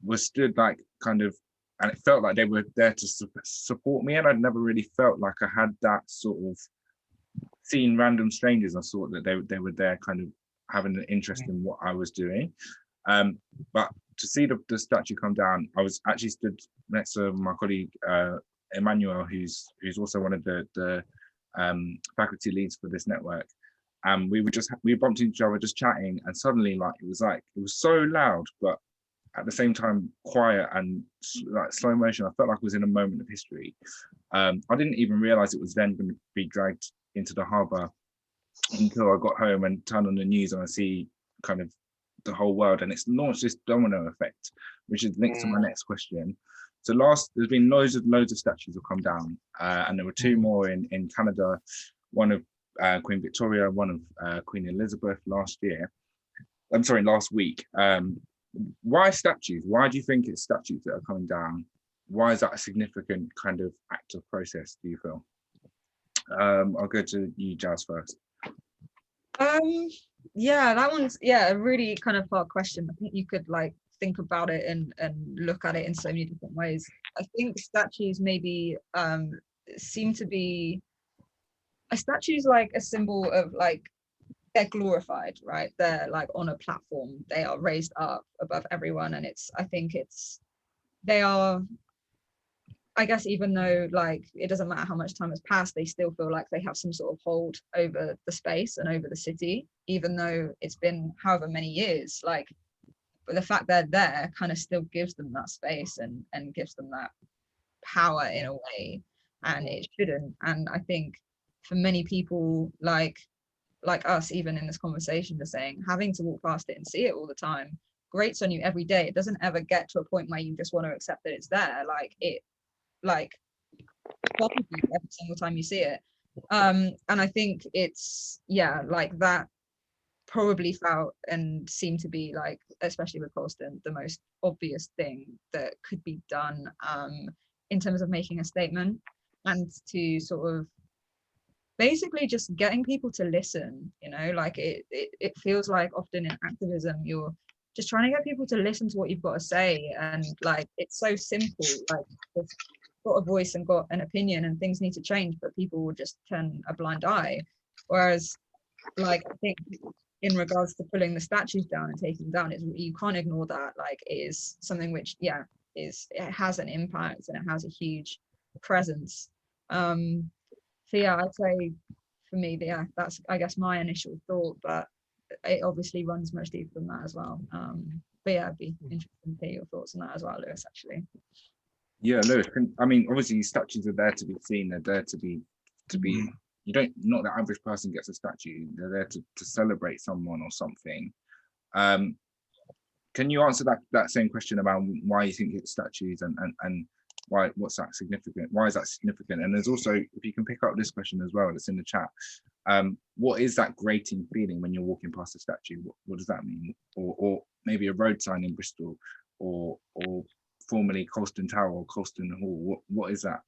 were stood like kind of, and it felt like they were there to support me, and I'd never really felt like I had that sort of seen random strangers. I thought that they were there kind of having an interest in what I was doing. But to see the statue come down, I was actually stood next to my colleague Emmanuel, who's also one of the faculty leads for this network. And we bumped into each other just chatting, and suddenly it was so loud, but at the same time quiet and like slow motion. I felt like I was in a moment of history. I didn't even realize it was then going to be dragged into the harbour until I got home and turned on the news, and I see kind of the whole world, and it's launched this domino effect, which is linked to my next question. So there's been loads of statues have come down, and there were two more in Canada, one of Queen Victoria, one of Queen Elizabeth last week. Why statues? Why do you think it's statues that are coming down? Why is that a significant kind of active process, do you feel? I'll go to you, Jazz, first. Yeah, that one's a really kind of hard question. I think you could think about it and look at it in so many different ways. I think statues maybe seem to be a statue's like a symbol of they're glorified, right? They're on a platform, they are raised up above everyone, and they are, I guess, even though it doesn't matter how much time has passed, they still feel like they have some sort of hold over the space and over the city, even though it's been however many years. But the fact they're there kind of still gives them that space and gives them that power in a way, and it shouldn't. And I think for many people like us, even in this conversation, just saying having to walk past it and see it all the time grates on you every day. It doesn't ever get to a point where you just want to accept that it's there. Bothers you every single time you see it. And I think it's that probably felt and seemed to be especially with Colston, the most obvious thing that could be done in terms of making a statement, and to sort of basically just getting people to listen. It feels like often in activism you're just trying to get people to listen to what you've got to say, and it's so simple, they've got a voice and got an opinion and things need to change, but people will just turn a blind eye. Whereas I think in regards to pulling the statues down and taking them down, you can't ignore that. It is something which it has an impact and it has a huge presence. So I'd say for me, that's I guess my initial thought, but it obviously runs much deeper than that as well. But it'd be interesting to hear your thoughts on that as well, Lewis, actually. Yeah, Lewis, I mean, obviously these statues are there to be seen, they're there to be not the average person gets a statue, they're there to celebrate someone or something. Can you answer that same question about why you think it's statues and why, what's that significant? Why is that significant? And there's also, if you can pick up this question as well, it's in the chat. What is that grating feeling when you're walking past a statue? What does that mean? Or maybe a road sign in Bristol, or formerly Colston Tower or Colston Hall. What is that?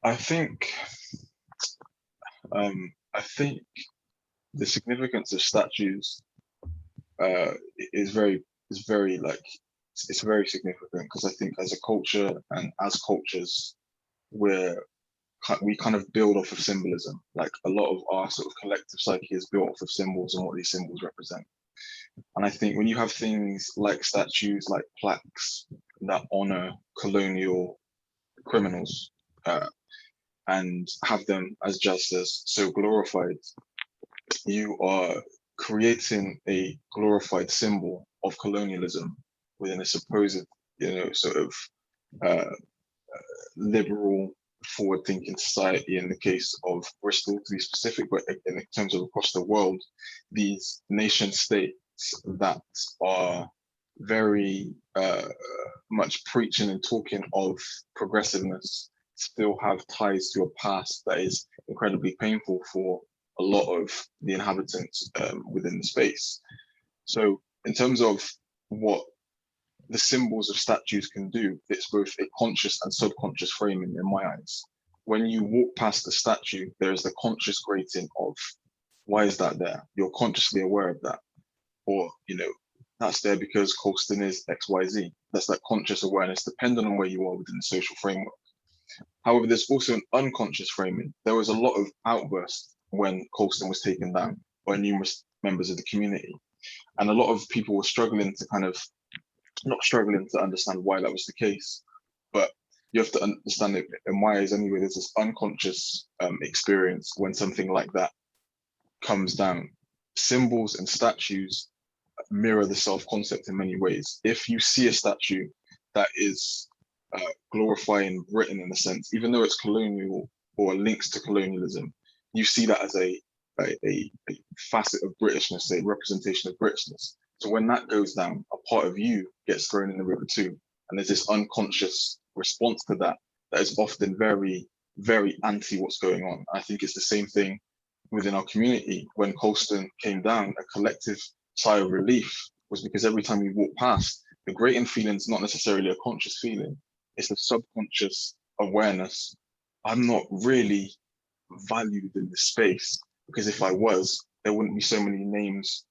I think the significance of statues is very significant, because I think as a culture and as cultures, we kind of build off of symbolism. A lot of our sort of collective psyche is built off of symbols and what these symbols represent. And I think when you have things like statues, like plaques that honor colonial criminals, and have them, as Jazz says, so glorified, you are creating a glorified symbol of colonialism within a supposed, sort of liberal, forward-thinking society in the case of Bristol, to be specific, but in terms of across the world, these nation states that are very much preaching and talking of progressiveness still have ties to a past that is incredibly painful for a lot of the inhabitants within the space. So in terms of what the symbols of statues can do, it's both a conscious and subconscious framing in my eyes. When you walk past the statue, there is the conscious grating of, why is that there? You're consciously aware of that. Or, you know, that's there because Colston is XYZ. That's that conscious awareness, depending on where you are within the social framework. However, there's also an unconscious framing. There was a lot of outbursts when Colston was taken down by numerous members of the community. And a lot of people were struggling to kind of, not struggling to understand why that was the case, but you have to understand it in my eyes anyway. There's this unconscious experience when something like that comes down. Symbols and statues mirror the self-concept in many ways. If you see a statue that is glorifying Britain in a sense, even though it's colonial or links to colonialism, you see that as a facet of Britishness, a representation of Britishness. So when that goes down, a part of you gets thrown in the river too. And there's this unconscious response to that that is often very, very anti what's going on. I think it's the same thing within our community. When Colston came down, a collective sigh of relief was because every time we walk past, the grating feeling is not necessarily a conscious feeling. It's a subconscious awareness. I'm not really valued in this space, because if I was, there wouldn't be so many names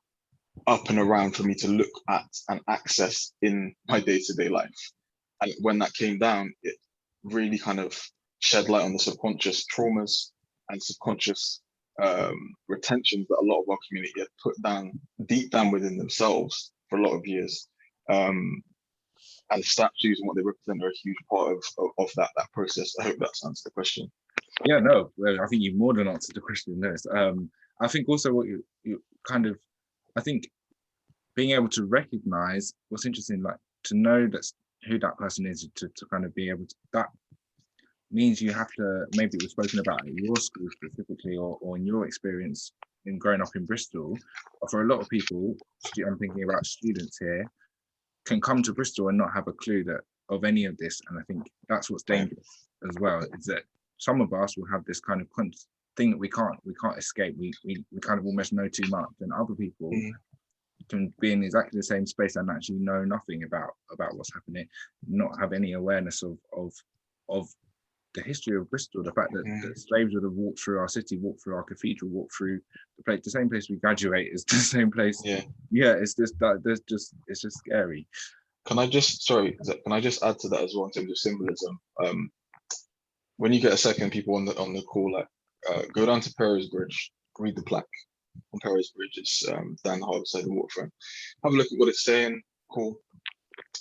up and around for me to look at and access in my day-to-day life. And when that came down, it really kind of shed light on the subconscious traumas and subconscious retentions that a lot of our community had put down deep down within themselves for a lot of years. And statues and what they represent are a huge part of that process. I hope that answers the question. Yeah, no, I think you've more than answered the question, Lewis. I think also what you kind of, I think being able to recognize what's interesting, like to know that's who that person is, to kind of be able to, that means you have to, maybe it was spoken about at your school specifically, or in your experience in growing up in Bristol. But for a lot of people, I'm thinking about students here, can come to Bristol and not have a clue that of any of this. And I think that's what's dangerous as well, is that some of us will have this kind of thing that we can't escape. We kind of almost know too much, and other people can be in exactly the same space and actually know nothing about what's happening, not have any awareness of the history of Bristol, the fact that the slaves would have walked through our city, walked through our cathedral, walked through the same place we graduate is the same place. Yeah, it's just that it's just scary. Can I just add to that as well in terms of symbolism? When you get a second, people on the call, like go down to Perry's Bridge, read the plaque on Perry's Bridge. It's down the harbour side of the waterfront. Have a look at what it's saying. Cool.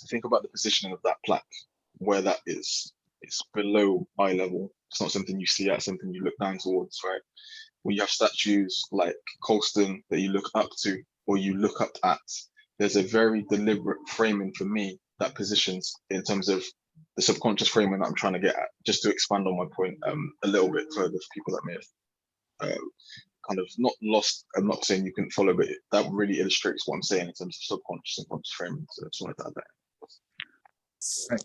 Think about the positioning of that plaque, where that is. It's below eye level. It's not something you see at, something you look down towards, right? When you have statues like Colston that you look up to or you look up at, there's a very deliberate framing for me that positions in terms of the subconscious framing that I'm trying to get at, just to expand on my point a little bit further for people that may have kind of not lost. I'm not saying you couldn't follow, but that really illustrates what I'm saying in terms of subconscious and conscious framing. So I just wanted to add that.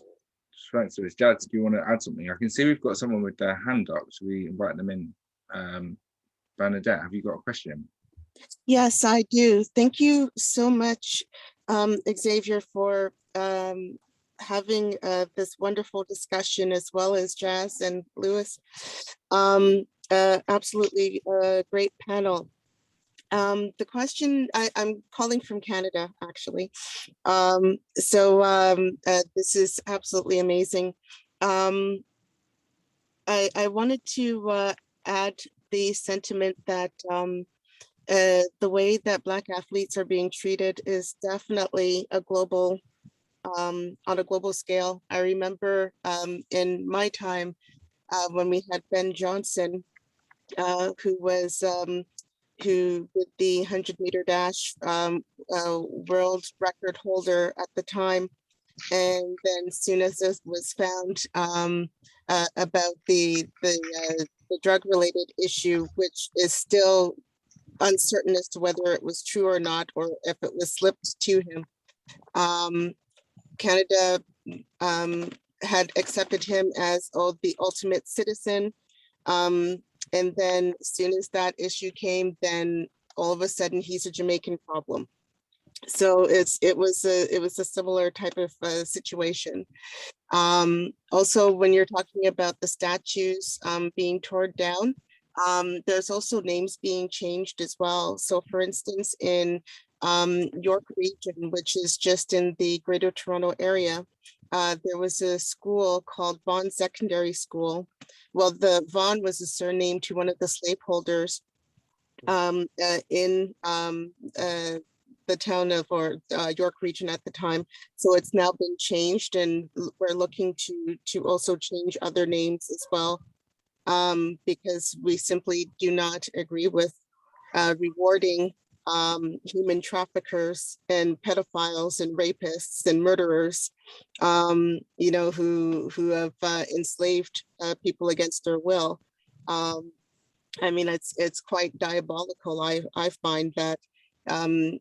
Thanks, so Jazz, do you want to add something? I can see we've got someone with their hand up, so we invite them in. Bernadette, have you got a question? Yes, I do. Thank you so much, Xavier, for having this wonderful discussion, as well as Jazz and Lewis. Absolutely a great panel. The question, I'm calling from Canada, actually. This is absolutely amazing. I wanted to add the sentiment that the way that Black athletes are being treated is definitely a global, on a global scale. I remember in my time when we had Ben Johnson, who did the 100-meter dash world record holder at the time. And then as soon as this was found about the drug-related issue, which is still uncertain as to whether it was true or not, or if it was slipped to him, Canada had accepted him as the ultimate citizen. And then as soon as that issue came, then all of a sudden he's a Jamaican problem. So it was a similar type of situation. Also, when you're talking about the statues being torn down, there's also names being changed as well. So for instance, in York region, which is just in the Greater Toronto area, there was a school called Vaughan Secondary School. Well, the Vaughan was a surname to one of the slaveholders in the town of York region at the time. So it's now been changed, and we're looking to also change other names as well, because we simply do not agree with rewarding human traffickers and pedophiles and rapists and murderers, you know, who have enslaved people against their will. I mean, it's quite diabolical. I find that,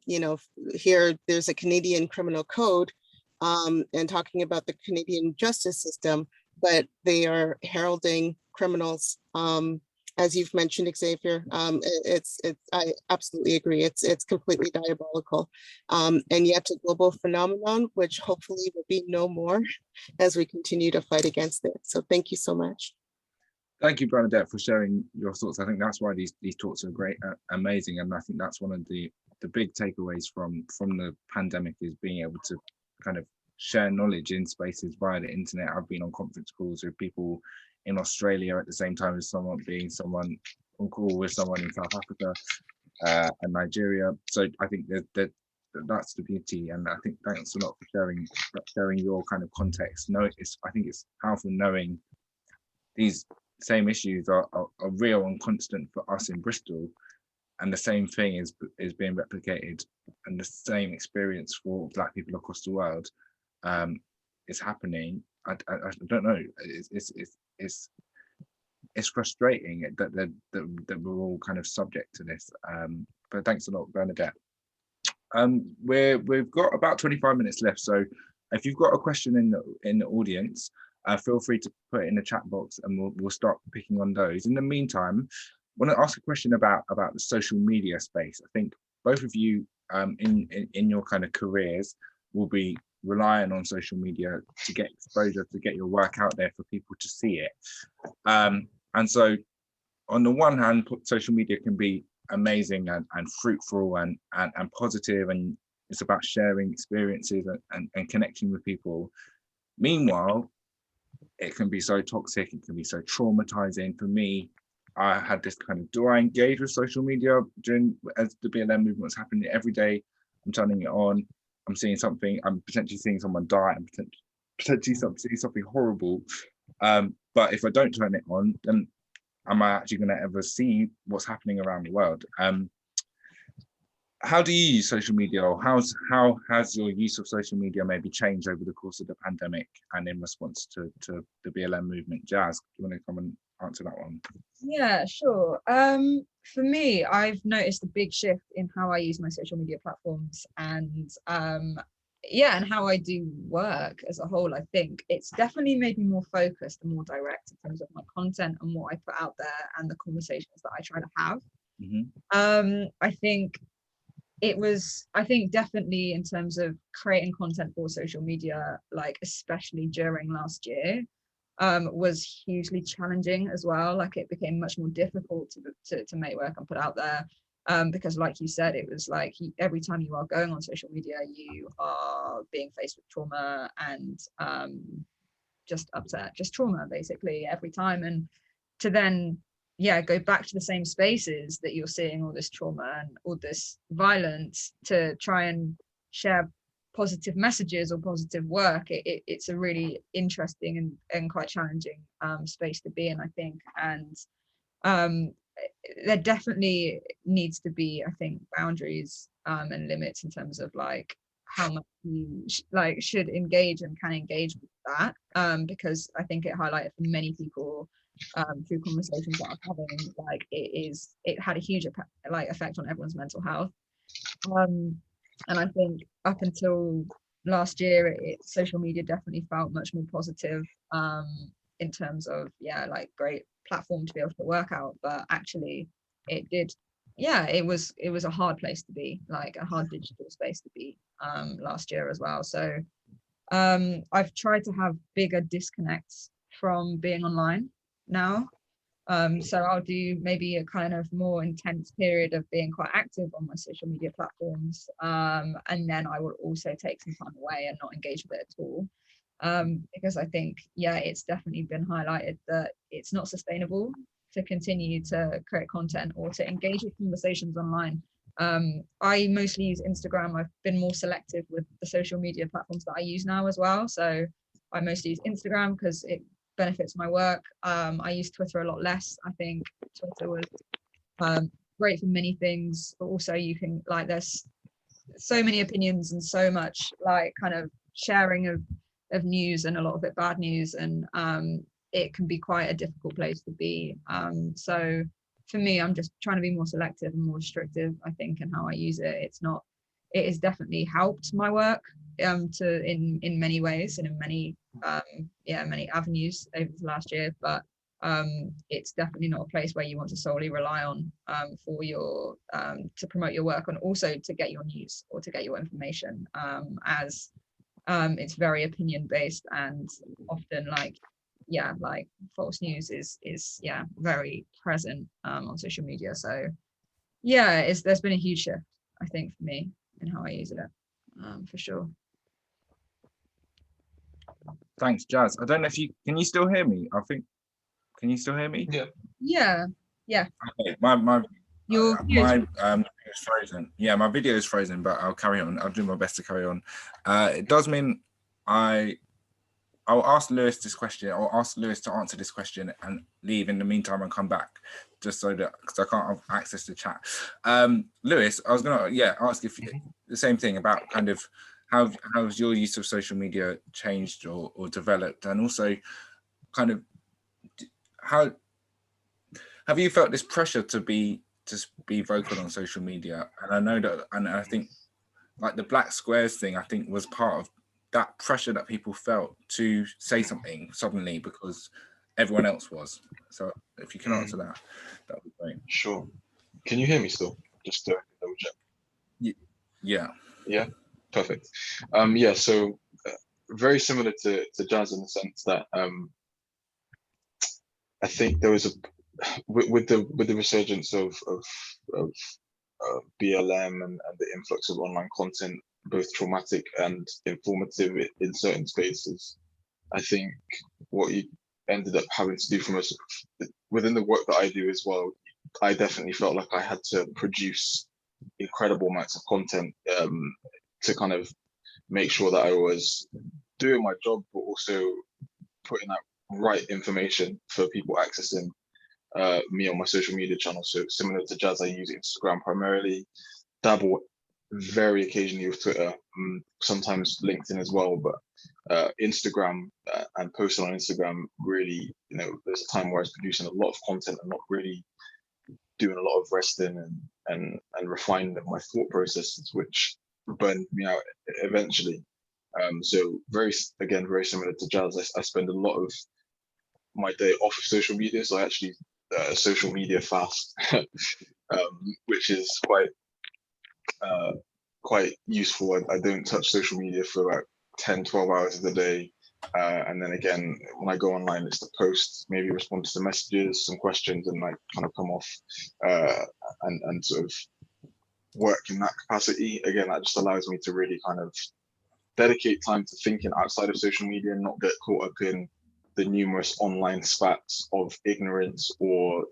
you know, here there's a Canadian criminal code and talking about the Canadian justice system, but they are heralding criminals. As you've mentioned, Xavier, I absolutely agree. It's completely diabolical, and yet a global phenomenon, which hopefully will be no more as we continue to fight against it. So thank you so much. Thank you, Bernadette, for sharing your thoughts. I think that's why these talks are great, amazing, and I think that's one of the big takeaways from the pandemic is being able to kind of share knowledge in spaces via the internet. I've been on conference calls with people in Australia at the same time as someone on call with someone in South Africa and Nigeria. So I think that's the beauty, and I think thanks a lot for sharing your kind of context. I think it's powerful knowing these same issues are real and constant for us in Bristol, and the same thing is being replicated, and the same experience for Black people across the world is happening. I don't know. It's frustrating that we're all kind of subject to this. But thanks a lot, Bernadette. We've got about 25 minutes left, so if you've got a question in the audience, feel free to put it in the chat box, and we'll start picking on those. In the meantime, I want to ask a question about the social media space. I think both of you in your kind of careers will be relying on social media to get exposure, to get your work out there for people to see it. And so on the one hand, social media can be amazing and fruitful and positive, and it's about sharing experiences and connecting with people. Meanwhile, it can be so toxic, it can be so traumatizing. For me, I had this kind of, do I engage with social media as the BLM movement was happening? Every day I'm turning it on, I'm seeing something, I'm potentially seeing someone die, I'm potentially seeing something horrible. But if I don't turn it on, then am I actually going to ever see what's happening around the world? How do you use social media, or how has your use of social media maybe changed over the course of the pandemic and in response to the BLM movement? Jazz, do you want to come and answer that one? Yeah, sure. For me, I've noticed a big shift in how I use my social media platforms, and and how I do work as a whole. I think it's definitely made me more focused and more direct in terms of my content and what I put out there and the conversations that I try to have. Mm-hmm. I think definitely in terms of creating content for social media, like especially during last year, was hugely challenging as well. Like it became much more difficult to make work and put out there, because like you said, it was like every time you are going on social media, you are being faced with trauma and just upset, just trauma basically every time. And to then go back to the same spaces that you're seeing all this trauma and all this violence to try and share positive messages or positive work, it's a really interesting and quite challenging space to be in, I think. And there definitely needs to be, I think, boundaries and limits in terms of like how much you should engage and can engage with that, because I think it highlighted for many people through conversations that I was having, like it had a huge effect on everyone's mental health. And I think up until last year, social media definitely felt much more positive in terms of, great platform to be able to work out. But actually it did, it was a hard place to be, like a hard digital space to be last year as well. So I've tried to have bigger disconnects from being online now. So I'll do maybe a kind of more intense period of being quite active on my social media platforms. And then I will also take some time away and not engage with it at all. Because I think, it's definitely been highlighted that it's not sustainable to continue to create content or to engage with conversations online. I mostly use Instagram. I've been more selective with the social media platforms that I use now as well. So I mostly use Instagram because it benefits my work. I use Twitter a lot less. I think Twitter was great for many things, but also you can there's so many opinions and so much kind of sharing of news, and a lot of it bad news, and it can be quite a difficult place to be. So for me, I'm just trying to be more selective and more restrictive, I think, in how I use it. It has definitely helped my work in many ways and in many many avenues over the last year, but it's definitely not a place where you want to solely rely on for your to promote your work, and also to get your news or to get your information, as it's very opinion based, and often false news is very present on social media. So there's been a huge shift, I think, for me in how I use it, for sure. Thanks, Jazz. I don't know if can you still hear me? Can you still hear me? Yeah. Okay, my video is frozen. Yeah, my video is frozen, but I'll carry on. I'll do my best to carry on. It does mean I'll ask Lewis this question. I'll ask Lewis to answer this question and leave in the meantime and come back, just so that, because I can't have access to chat. Lewis, I was gonna ask if the same thing about kind of how's your use of social media changed or developed, and also kind of how have you felt this pressure to be vocal on social media? And I know that, and I think like the black squares thing, I think was part of that pressure that people felt to say something suddenly because everyone else was. So if you can answer that, that would be great. Sure. Can you hear me still? Just to double check. Yeah, perfect. So very similar to Jazz in the sense that I think there was with the resurgence of BLM and the influx of online content, both traumatic and informative in certain spaces. I think what you ended up having to do from us within the work that I do as well, I definitely felt like I had to produce incredible amounts of content to kind of make sure that I was doing my job, but also putting out right information for people accessing me on my social media channel. So similar to Jazz, I use Instagram primarily, dabble very occasionally with Twitter, sometimes LinkedIn as well, but Instagram and posting on Instagram really, there's a time where I was producing a lot of content and not really doing a lot of resting and refining my thought processes, which burned me out eventually. So very similar to Jazz, I spend a lot of my day off of social media. So I actually social media fast, which is quite useful. I don't touch social media for about 10-12 hours of the day, and then again when I go online, it's to post, maybe respond to some messages, some questions, and like kind of come off and sort of work in that capacity. Again, that just allows me to really kind of dedicate time to thinking outside of social media and not get caught up in the numerous online spats of ignorance or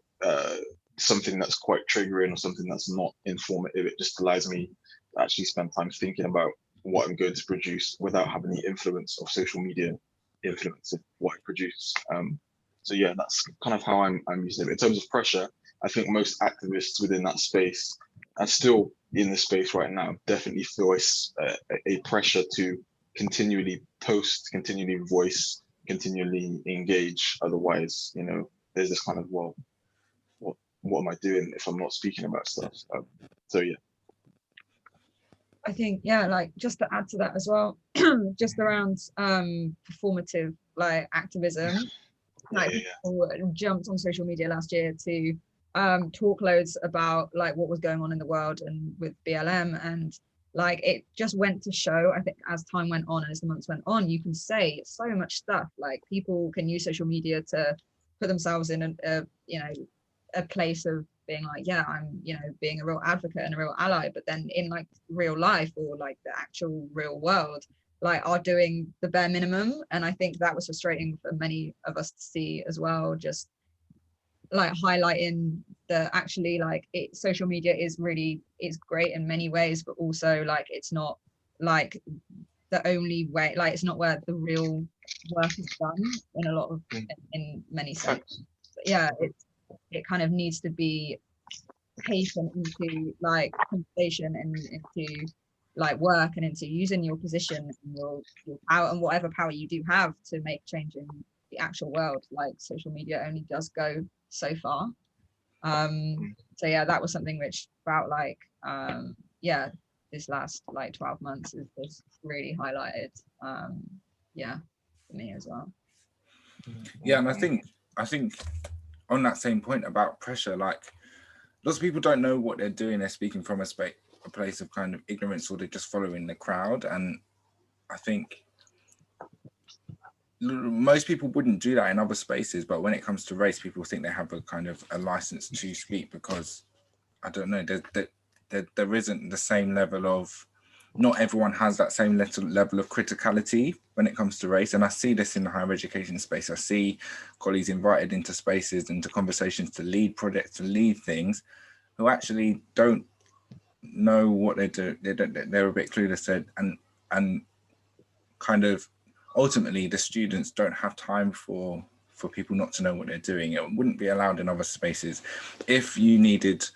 something that's quite triggering or something that's not informative. It just allows me to actually spend time thinking about what I'm going to produce without having the influence of social media influencing what I produce. So yeah, that's kind of how I'm using it. In terms of pressure, I think most activists within that space, and still in the space right now definitely feel a pressure to continually post, continually voice, continually engage. Otherwise, you know, there's this kind of, well, what am I doing if I'm not speaking about stuff? So yeah. I think, yeah, like just to add to that as well, just around performative like activism, like people jumped on social media last year to talk loads about like what was going on in the world and with BLM, and like it just went to show, I think, as time went on and as the months went on, you can say so much stuff. Like people can use social media to put themselves in a place of being like, yeah, I'm, you know, being a real advocate and a real ally, but then in like real life or like the actual real world, like are doing the bare minimum. And I think that was frustrating for many of us to see as well, just like highlighting the actually like social media is great in many ways, but also like it's not like the only way, like it's not where the real work is done in a lot of in many senses. But yeah, it kind of needs to be taken into like conversation and into like work and into using your position and your power and whatever power you do have to make change in the actual world. Like social media only does go so far. So yeah, that was something which felt like yeah, this last like 12 months is really highlighted yeah, for me as well. Yeah, and I think on that same point about pressure, like lots of people don't know what they're doing. They're speaking from a place of kind of ignorance, or they're just following the crowd. And I think most people wouldn't do that in other spaces, but when it comes to race, people think they have a kind of a license to speak because, I don't know, there isn't the same level of, not everyone has that same level of criticality when it comes to race. And I see this in the higher education space. I see colleagues invited into spaces, into conversations to lead projects, to lead things, who actually don't know what they do. They're a bit clueless, and kind of ultimately the students don't have time for people not to know what they're doing. It wouldn't be allowed in other spaces. If you needed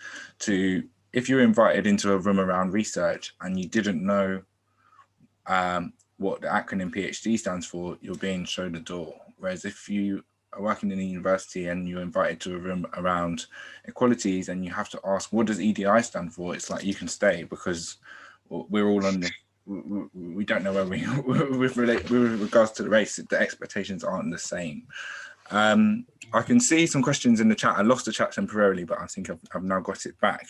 to, if you're invited into a room around research and you didn't know what the acronym PhD stands for, you're being shown the door. Whereas if you are working in a university and you're invited to a room around equalities and you have to ask, what does EDI stand for? It's like, you can stay because we're all on this. We don't know where we, with regards to the race, the expectations aren't the same. I can see some questions in the chat. I lost the chat temporarily, but I think I've now got it back.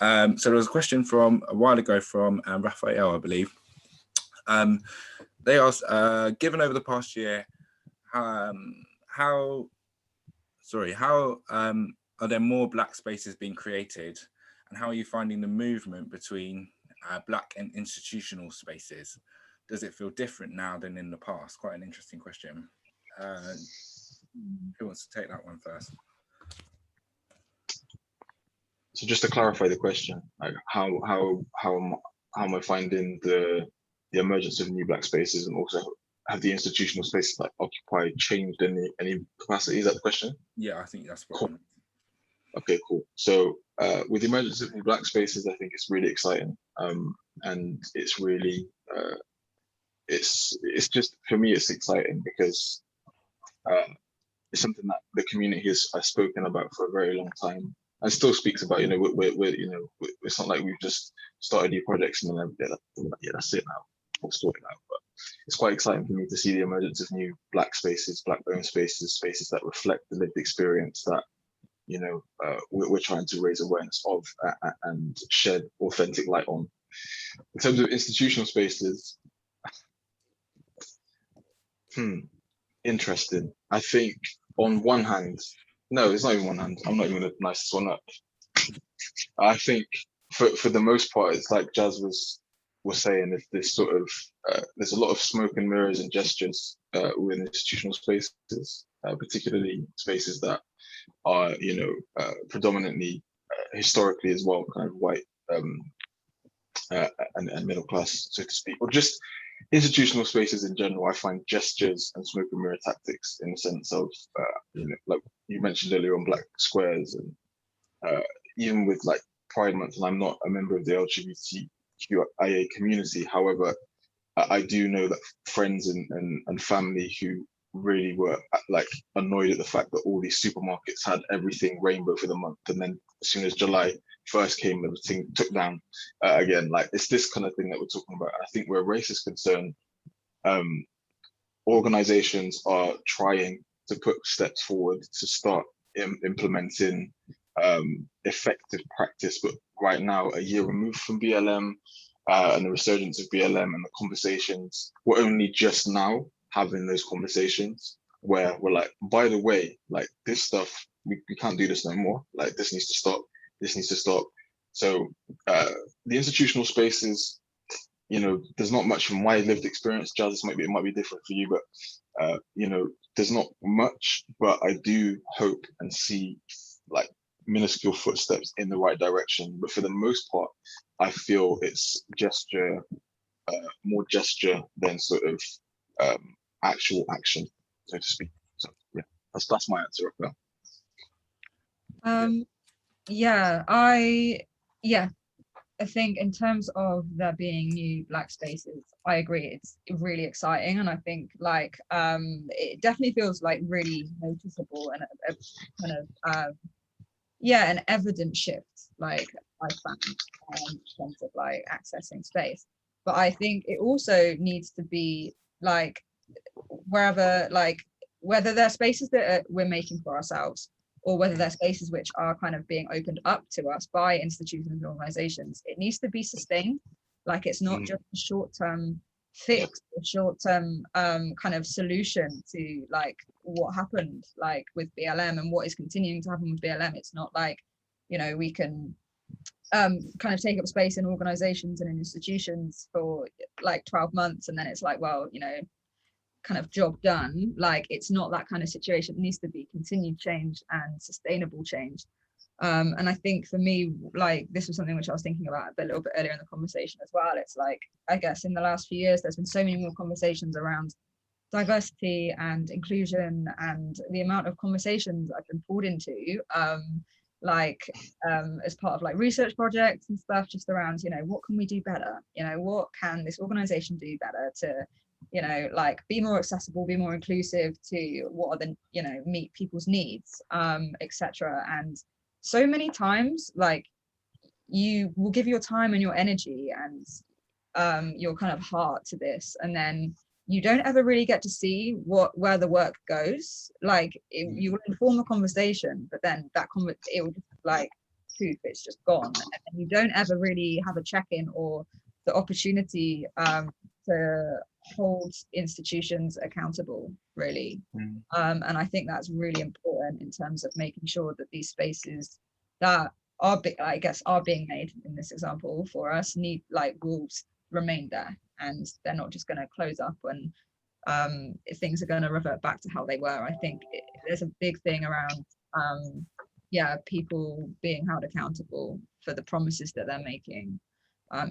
So there was a question from a while ago from Raphael, I believe. They asked, given over the past year, how are there more Black spaces being created, and how are you finding the movement between Black and institutional spaces? Does it feel different now than in the past? Quite an interesting question. Who wants to take that one first? So just to clarify the question, like how am I finding the emergence of new Black spaces, and also have the institutional spaces like occupied changed in any capacity? Is that the question? Yeah, I think that's cool. Okay, cool. So with the emergence of new Black spaces, I think it's really exciting, and it's really it's just, for me, it's exciting because it's something that the community has spoken about for a very long time and still speaks about. You know, it's not like we've just started new projects and then that's it now, we'll sort it out. But it's quite exciting for me to see the emergence of new Black spaces, Black-owned spaces, spaces that reflect the lived experience that, you know, we're trying to raise awareness of and shed authentic light on. In terms of institutional spaces, interesting. I think on one hand, no, it's not even one hand. I'm not even the nicest one up. I think for the most part, it's like Jazz was saying, if this sort of there's a lot of smoke and mirrors and gestures within institutional spaces, particularly spaces that are, you know, predominantly historically as well, kind of white and middle class, so to speak, or just institutional spaces in general. I find gestures and smoke and mirror tactics, in the sense of, you know, like you mentioned earlier on Black squares, and even with like Pride Month and I'm not a member of the LGBTQIA community. However, I do know that friends and family who really were like annoyed at the fact that all these supermarkets had everything rainbow for the month, and then as soon as July 1st came, everything took down again. Like, it's this kind of thing that we're talking about. I think where race is concerned, organizations are trying to put steps forward to start implementing effective practice, but right now, a year removed from BLM and the resurgence of BLM and the conversations, we're only just now having those conversations where we're like, by the way, like this stuff, we can't do this no more. Like, this needs to stop. This needs to stop. So the institutional spaces, you know, there's not much from my lived experience. Jazz, it might be different for you, but you know, there's not much, but I do hope and see like minuscule footsteps in the right direction. But for the most part, I feel it's gesture, more gesture than sort of actual action, so to speak. So yeah, that's my answer up there. I think in terms of there being new Black spaces, I agree, it's really exciting, and I think like it definitely feels like really noticeable and a kind of an evident shift, like I found in terms of like accessing space. But I think it also needs to be like wherever, like whether they're spaces that we're making for ourselves, or whether they're spaces which are kind of being opened up to us by institutions and organizations, it needs to be sustained. Like, it's not just a short-term fix, a short-term kind of solution to like what happened like with BLM and what is continuing to happen with BLM. It's not like, you know, we can kind of take up space in organizations and in institutions for like 12 months and then it's like, well, you know, kind of job done. Like, it's not that kind of situation. It needs to be continued change and sustainable change. And I think for me, like, this was something which I was thinking about a little bit earlier in the conversation as well. It's like, I guess in the last few years, there's been so many more conversations around diversity and inclusion, and the amount of conversations I've been pulled into, as part of like research projects and stuff, just around, you know, what can we do better? You know, what can this organization do better to, you know, like be more accessible, be more inclusive to what are the, you know, meet people's needs, etc. And so many times, like, you will give your time and your energy and your kind of heart to this, and then you don't ever really get to see where the work goes. Like, you will inform a conversation, but then it will just like poof, it's just gone, and you don't ever really have a check-in or the opportunity to hold institutions accountable, really. And I think that's really important in terms of making sure that these spaces that are, I guess, are being made in this example for us will remain there, and they're not just going to close up and things are going to revert back to how they were. I think there's a big thing around people being held accountable for the promises that they're making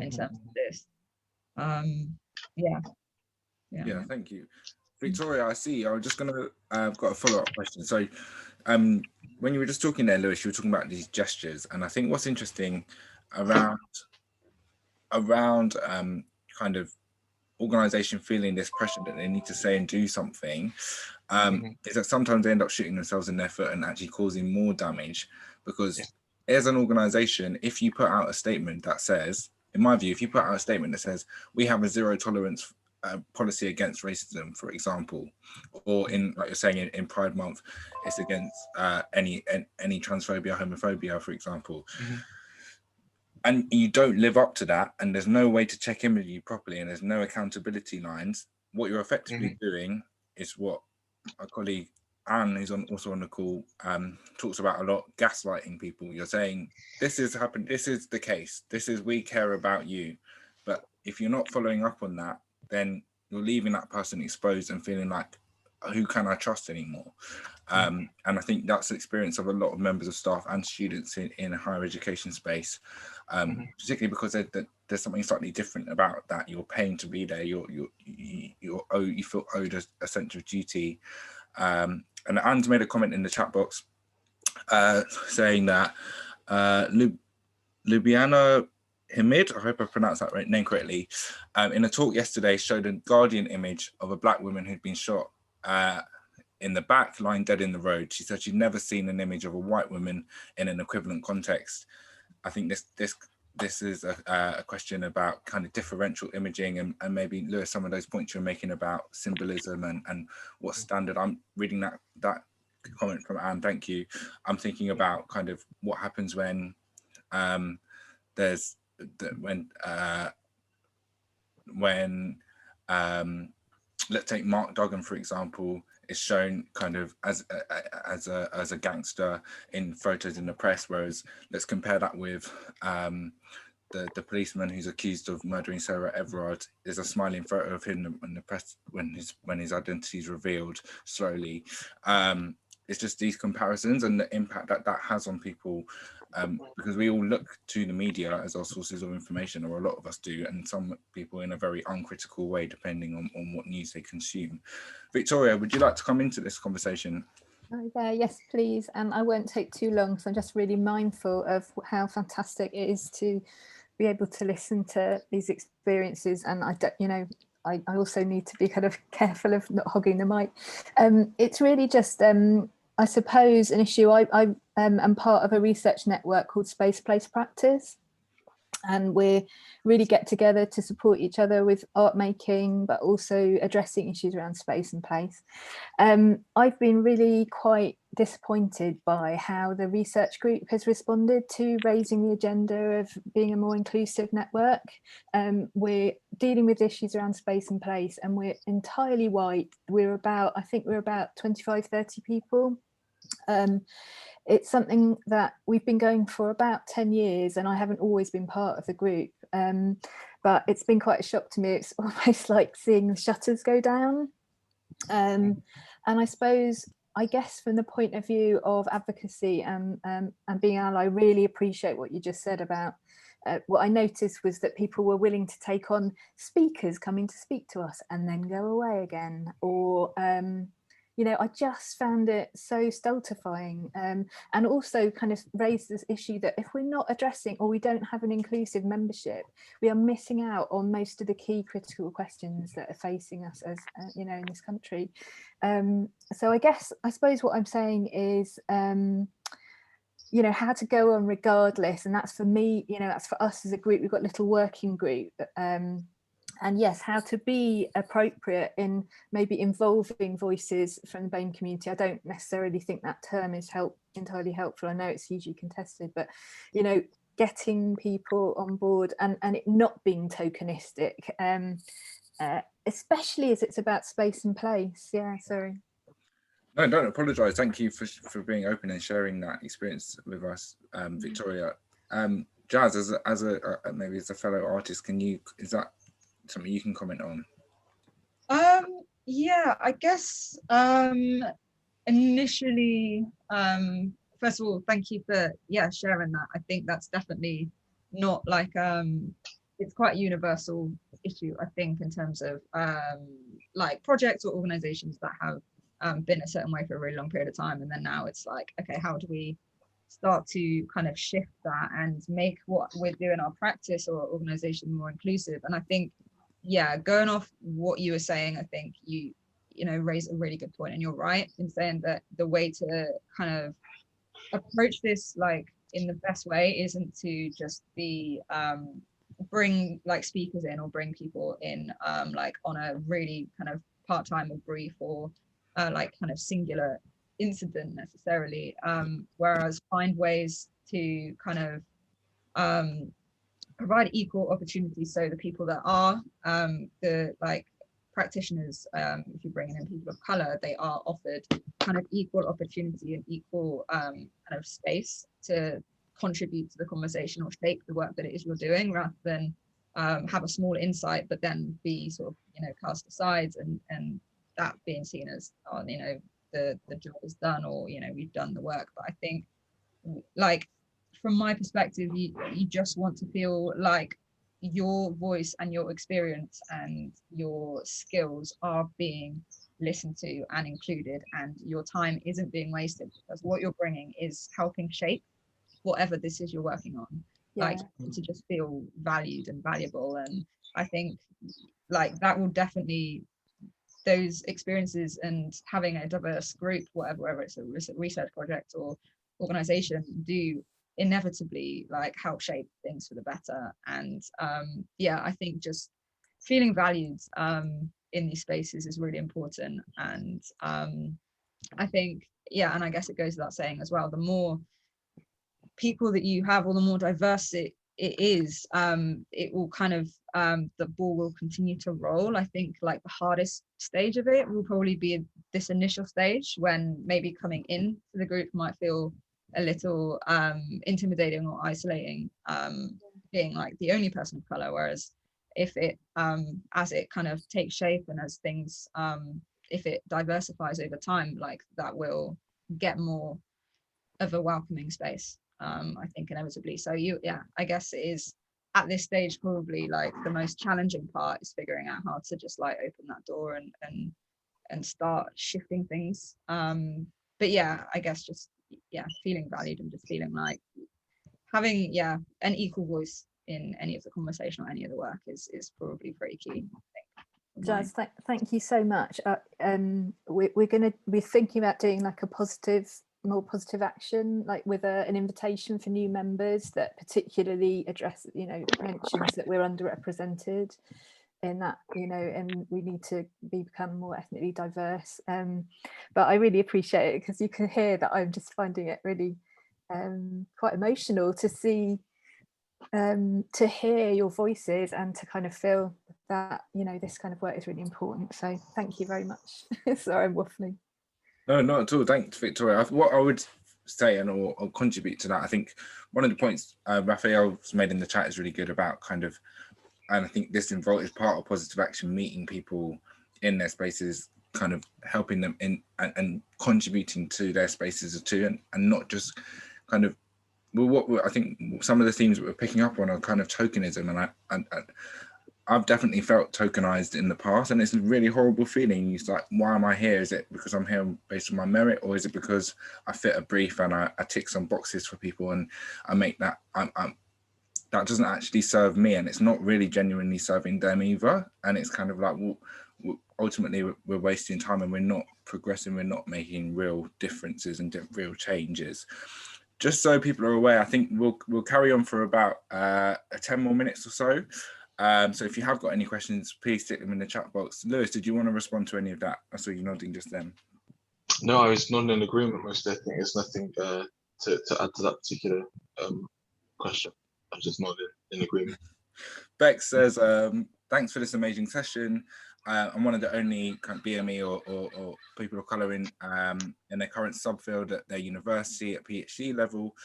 in terms of this. Yeah, thank you. Victoria, I see. I was just gonna I've got a follow-up question. So when you were just talking there, Lewis, you were talking about these gestures, and I think what's interesting around kind of organization feeling this pressure that they need to say and do something, is that sometimes they end up shooting themselves in their foot and actually causing more damage. Because as an organization, if you put out a statement that says, in my view, if you put out a statement that says we have a zero tolerance policy against racism, for example, or in, like you're saying, in Pride Month, it's against any transphobia, homophobia, for example, and you don't live up to that, and there's no way to check in with you properly, and there's no accountability lines, what you're effectively doing is what our colleague Anne, who's also on the call, talks about a lot, gaslighting people. You're saying, this is happened, this is the case, we care about you. But if you're not following up on that, then you're leaving that person exposed and feeling like, who can I trust anymore? And I think that's the experience of a lot of members of staff and students in a higher education space, particularly because there's something slightly different about that. You're paying to be there. You feel owed a sense of duty. And Anne's made a comment in the chat box saying that Ljubljana Hamid, I hope I pronounced that name correctly, in a talk yesterday showed a Guardian image of a black woman who'd been shot in the back, lying dead in the road. She said she'd never seen an image of a white woman in an equivalent context. I think this is a question about kind of differential imaging, and maybe, Lewis, some of those points you're making about symbolism and what's standard. I'm reading that comment from Anne, thank you. I'm thinking about kind of what happens when let's take Mark Duggan, for example, is shown kind of as a gangster in photos in the press, whereas let's compare that with the policeman who's accused of murdering Sarah Everard. There's a smiling photo of him in the press when his identity is revealed slowly. It's just these comparisons and the impact that has on people, because we all look to the media as our sources of information, or a lot of us do, and some people in a very uncritical way, depending on what news they consume. Victoria, would you like to come into this conversation? Hi there, yes please, and I won't take too long, so I'm just really mindful of how fantastic it is to be able to listen to these experiences, and I also need to be kind of careful of not hogging the mic. It's really just I suppose an issue. I am part of a research network called Space Place Practice, and we really get together to support each other with art making, but also addressing issues around space and place. I've been really quite disappointed by how the research group has responded to raising the agenda of being a more inclusive network. We're dealing with issues around space and place, and we're entirely white. I think we're about 25, 30 people. It's something that we've been going for about 10 years, and I haven't always been part of the group, but it's been quite a shock to me. It's almost like seeing the shutters go down. And I guess from the point of view of advocacy and being an ally, I really appreciate what you just said about what I noticed was that people were willing to take on speakers coming to speak to us and then go away again, or I just found it so stultifying, and also kind of raised this issue that if we're not addressing, or we don't have an inclusive membership, we are missing out on most of the key critical questions that are facing us as in this country. So I suppose what I'm saying is how to go on regardless, and that's for me, that's for us as a group. We've got a little working group, and yes, how to be appropriate in maybe involving voices from the BAME community. I don't necessarily think that term is entirely helpful. I know it's hugely contested, but getting people on board and it not being tokenistic, especially as it's about space and place. Yeah, sorry. No, don't apologise. Thank you for being open and sharing that experience with us, Victoria. Jazz, as a maybe as a fellow artist, is that something you can comment on? Yeah, I guess initially, first of all, thank you for sharing that. I think that's definitely not like it's quite a universal issue, I think, in terms of like projects or organizations that have been a certain way for a really long period of time, and then now it's like, okay, how do we start to kind of shift that and make what we're doing, our practice or organization, more inclusive? And I think, going off what you were saying, I think you raise a really good point, and you're right in saying that the way to kind of approach this like in the best way isn't to just be bring like speakers in or bring people in like on a really kind of part-time or brief or like kind of singular incident necessarily, whereas find ways to kind of provide equal opportunities, so the people that are the like practitioners, if you're bringing in people of color, they are offered kind of equal opportunity and equal kind of space to contribute to the conversation or shape the work that it is you're doing, rather than have a small insight but then be sort of cast aside and that being seen as the job is done, or we've done the work. But I think, like, from my perspective, you just want to feel like your voice and your experience and your skills are being listened to and included, and your time isn't being wasted, because what you're bringing is helping shape whatever this is you're working on. like to just feel valued and valuable. And I think like that will definitely, those experiences and having a diverse group, whether it's a research project or organization, do inevitably like help shape things for the better. And yeah, I think just feeling valued in these spaces is really important. And I think, yeah, and I guess it goes without saying as well, the more people that you have, or the more diverse it is, it will kind of, the ball will continue to roll. I think like the hardest stage of it will probably be this initial stage, when maybe coming in to the group might feel a little intimidating or isolating, being like the only person of color. Whereas if it, as it kind of takes shape, and as things, if it diversifies over time, like that will get more of a welcoming space, I think, inevitably. So yeah, I guess it is at this stage probably like the most challenging part, is figuring out how to just like open that door and start shifting things. But yeah, I guess just, yeah, feeling valued and just feeling like having, yeah, an equal voice in any of the conversation or any of the work is probably pretty key, I think. Jazz, thank you so much. We're thinking about doing like a more positive action, like with an invitation for new members that particularly address, mentions that we're underrepresented in that, and we need to become more ethnically diverse. But I really appreciate it, because you can hear that I'm just finding it really quite emotional to see, to hear your voices, and to kind of feel that this kind of work is really important. So thank you very much. Sorry, I'm waffling. No, not at all. Thanks, Victoria. What I would say or contribute to that, I think one of the points Raphael's made in the chat is really good about kind of, and I think this is part of positive action, meeting people in their spaces, kind of helping them in and contributing to their spaces too, and not just kind of, well, what I think some of the themes that we're picking up on are kind of tokenism, and I've definitely felt tokenized in the past, and it's a really horrible feeling. It's like, why am I here? Is it because I'm here based on my merit, or is it because I fit a brief and I tick some boxes for people, and I make that, that doesn't actually serve me, and it's not really genuinely serving them either. And it's kind of like, well, ultimately we're wasting time, and we're not progressing, we're not making real differences and real changes. Just so people are aware, I think we'll carry on for about 10 more minutes or so. So if you have got any questions, please stick them in the chat box. Lewis, did you want to respond to any of that? I saw you nodding just then. No, I was not in agreement most. I think there's nothing to add to that particular question. I was just not in agreement. Bex says, thanks for this amazing session. I'm one of the only kind of BME or people of colour in their current subfield at their university at PhD level.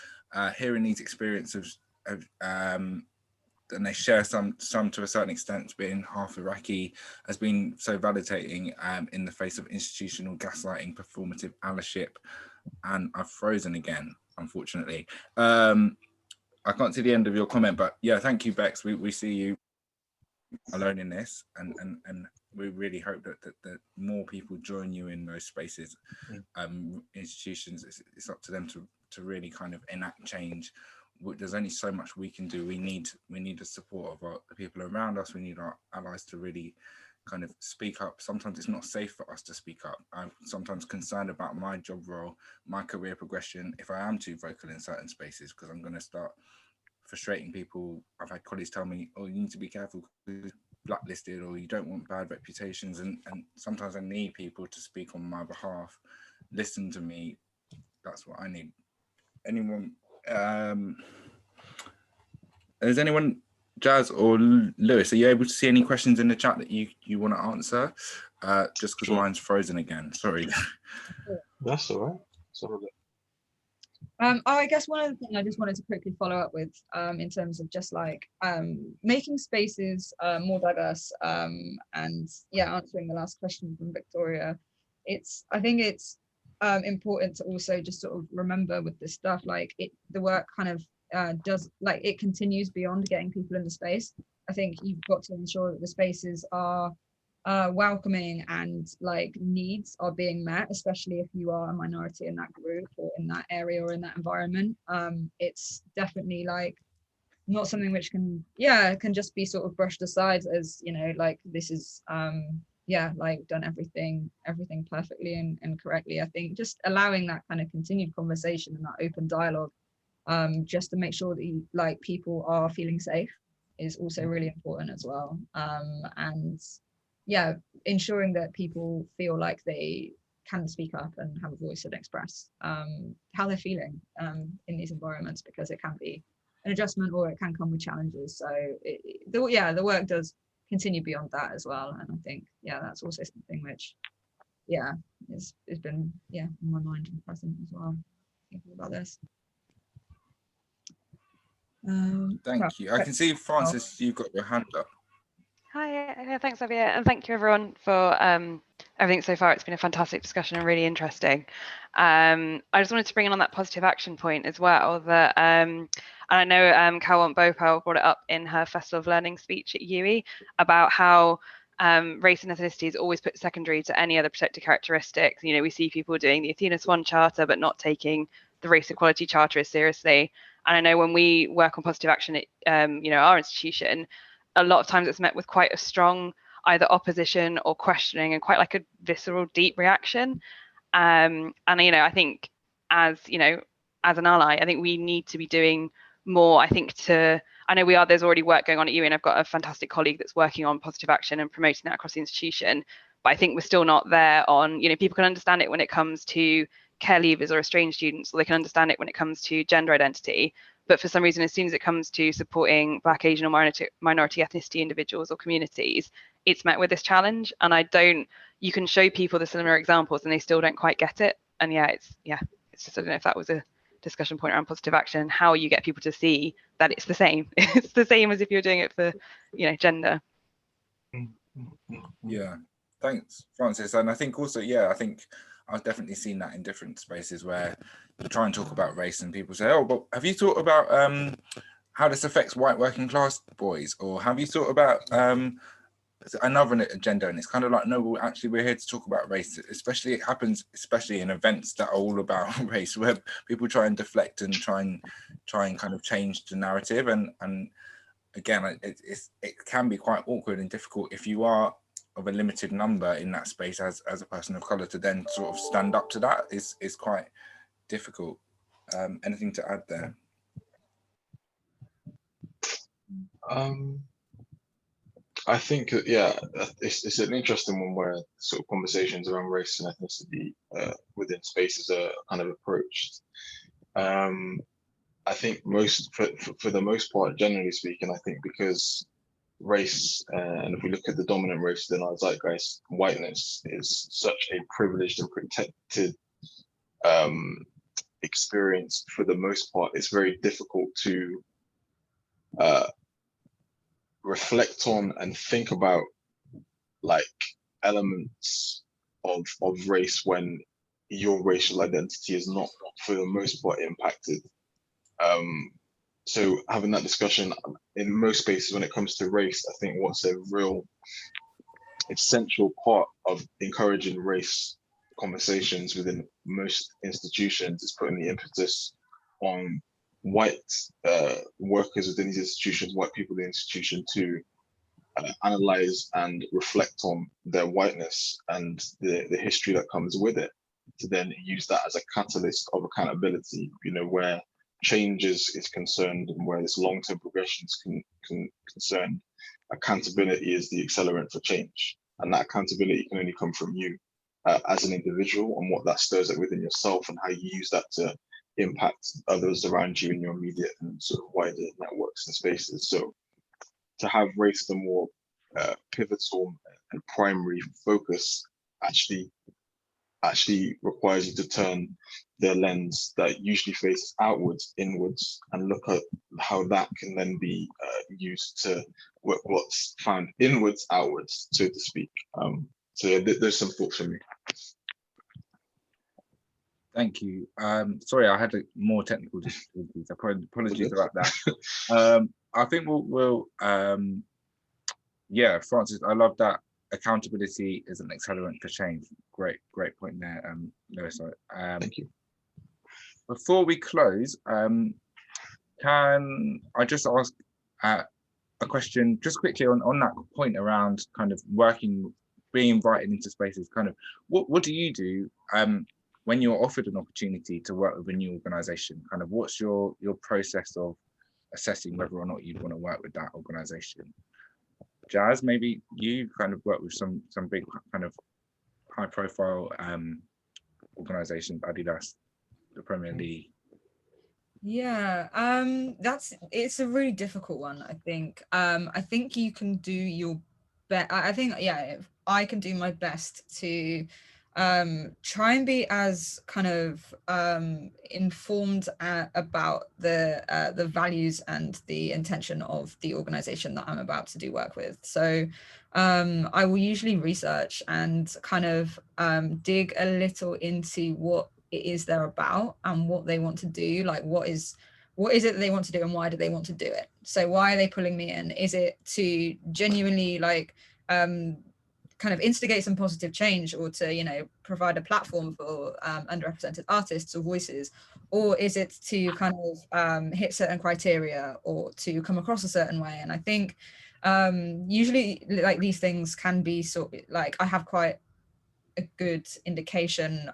Hearing these experiences and they share some to a certain extent, being half Iraqi, has been so validating in the face of institutional gaslighting, performative allyship, and I've frozen again, unfortunately. I can't see the end of your comment, but yeah, thank you, Bex. We see you alone in this, and we really hope that more people join you in those spaces. Institutions, it's up to them to really kind of enact change. There's only so much we can do. We need the support of the people around us. We need our allies to really kind of speak up. Sometimes it's not safe for us to speak up. I'm sometimes concerned about my job role, my career progression, if I am too vocal in certain spaces, because I'm going to start frustrating people. I've had colleagues tell me, oh, you need to be careful because you're blacklisted, or you don't want bad reputations, and sometimes I need people to speak on my behalf, listen to me. That's what I need. Anyone, is anyone, Jazz or Lewis, are you able to see any questions in the chat that you want to answer? Just because mine's frozen again, sorry. That's all right. Sorry. I guess one of the things I just wanted to quickly follow up with, in terms of just like making spaces more diverse, and yeah, answering the last question from Victoria, I think it's important to also just sort of remember with this stuff, like the work kind of does, like, it continues beyond getting people in the space. I think you've got to ensure that the spaces are welcoming and like needs are being met, especially if you are a minority in that group or in that area or in that environment. It's definitely like not something which can just be sort of brushed aside as, you know, like this is like done everything perfectly and correctly. I think just allowing that kind of continued conversation and that open dialogue, just to make sure that people are feeling safe is also really important as well. And yeah, ensuring that people feel like they can speak up and have a voice and express how they're feeling in these environments, because it can be an adjustment or it can come with challenges. So the work does continue beyond that as well. And I think, that's also something which, it's been, in my mind and present as well, thinking about this. Thank you. I can see, Francis, you've got your hand up. Hi, thanks, Xavier, and thank you everyone for everything so far. It's been a fantastic discussion and really interesting. I just wanted to bring in on that positive action point as well, that and I know Calwant Bhopal brought it up in her Festival of Learning speech at UE about how race and ethnicity is always put secondary to any other protected characteristics. You know, we see people doing the Athena Swan Charter but not taking the Race Equality Charter as seriously. And I know when we work on positive action at our institution, a lot of times it's met with quite a strong either opposition or questioning and quite like a visceral, deep reaction. And I think as an ally, I think we need to be doing more. I think there's already work going on at UE, and I've got a fantastic colleague that's working on positive action and promoting that across the institution. But I think we're still not there on, people can understand it when it comes to care leavers or estranged students, or they can understand it when it comes to gender identity. But for some reason, as soon as it comes to supporting Black, Asian, or minority ethnicity individuals or communities, it's met with this challenge. And you can show people the similar examples and they still don't quite get it. And it's just, I don't know if that was a discussion point around positive action, how you get people to see that it's the same. It's the same as if you're doing it for, gender. Yeah, thanks, Francis. And I think also, I've definitely seen that in different spaces where you try and talk about race and people say, oh, but have you thought about how this affects white working class boys? Or have you thought about another agenda? And it's kind of like, no, well, actually, we're here to talk about race. It happens especially in events that are all about race, where people try and deflect and try and kind of change the narrative. And again, it can be quite awkward and difficult if you are of a limited number in that space as a person of color to then sort of stand up to that is quite difficult. Anything to add there? I think it's an interesting one where sort of conversations around race and ethnicity within spaces are kind of approached. I think for the most part, generally speaking, I think because race, and if we look at the dominant race within our zeitgeist, whiteness is such a privileged and protected experience. For the most part, it's very difficult to reflect on and think about like elements of race when your racial identity is not for the most part impacted. So having that discussion in most spaces when it comes to race, I think what's a real essential part of encouraging race conversations within most institutions is putting the impetus on white workers within these institutions, white people in the institution, to analyze and reflect on their whiteness and the history that comes with it, to then use that as a catalyst of accountability, where change is concerned and where this long-term progression is concerned. Accountability is the accelerant for change, and that accountability can only come from you as an individual, and what that stirs up within yourself and how you use that to impact others around you in your immediate and sort of wider networks and spaces. So to have race as a more pivotal and primary focus actually requires you to turn the lens that usually faces outwards inwards and look at how that can then be used to work what's found inwards outwards, so to speak. So yeah, there's some thoughts from me. Thank you. Sorry, I had more technical difficulties. Apologies about that. I think we'll Francis, I love that. Accountability is an accelerant for change. Great point there, Lewis. Thank you. Before we close, Can I just ask a question just quickly on that point around kind of working, being invited into spaces, kind of what do you do when you're offered an opportunity to work with a new organization? Kind of what's your process of assessing whether or not you'd want to work with that organization? Jazz, maybe you kind of work with some big kind of high profile organizations, Adidas, the Premier League. Yeah, it's a really difficult one, I think. I think you can do your best. I think, yeah, I can do my best to try and be as kind of informed about the values and the intention of the organization that I'm about to do work with. So I will usually research and kind of dig a little into what it is they're about and what they want to do. Like what is it that they want to do and why do they want to do it? So why are they pulling me in? Is it to genuinely like kind of instigate some positive change, or to, you know, provide a platform for underrepresented artists or voices? Or is it to kind of hit certain criteria or to come across a certain way? And I think usually like these things can be sort of like, I have quite a good indication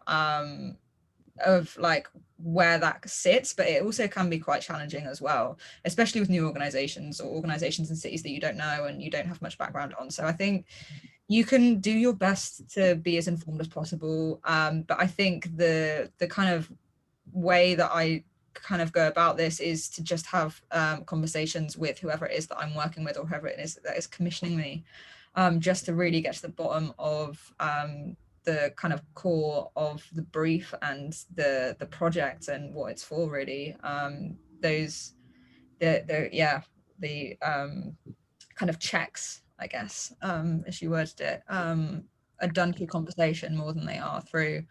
of like where that sits, but it also can be quite challenging as well, especially with new organizations or organizations in cities that you don't know and you don't have much background on. So I think you can do your best to be as informed as possible, but I think the kind of way that I kind of go about this is to just have conversations with whoever it is that I'm working with or whoever it is that is commissioning me, just to really get to the bottom of the kind of core of the brief and the project and what it's for, really. The kind of checks, I guess, as you worded it, are done through conversation more than they are through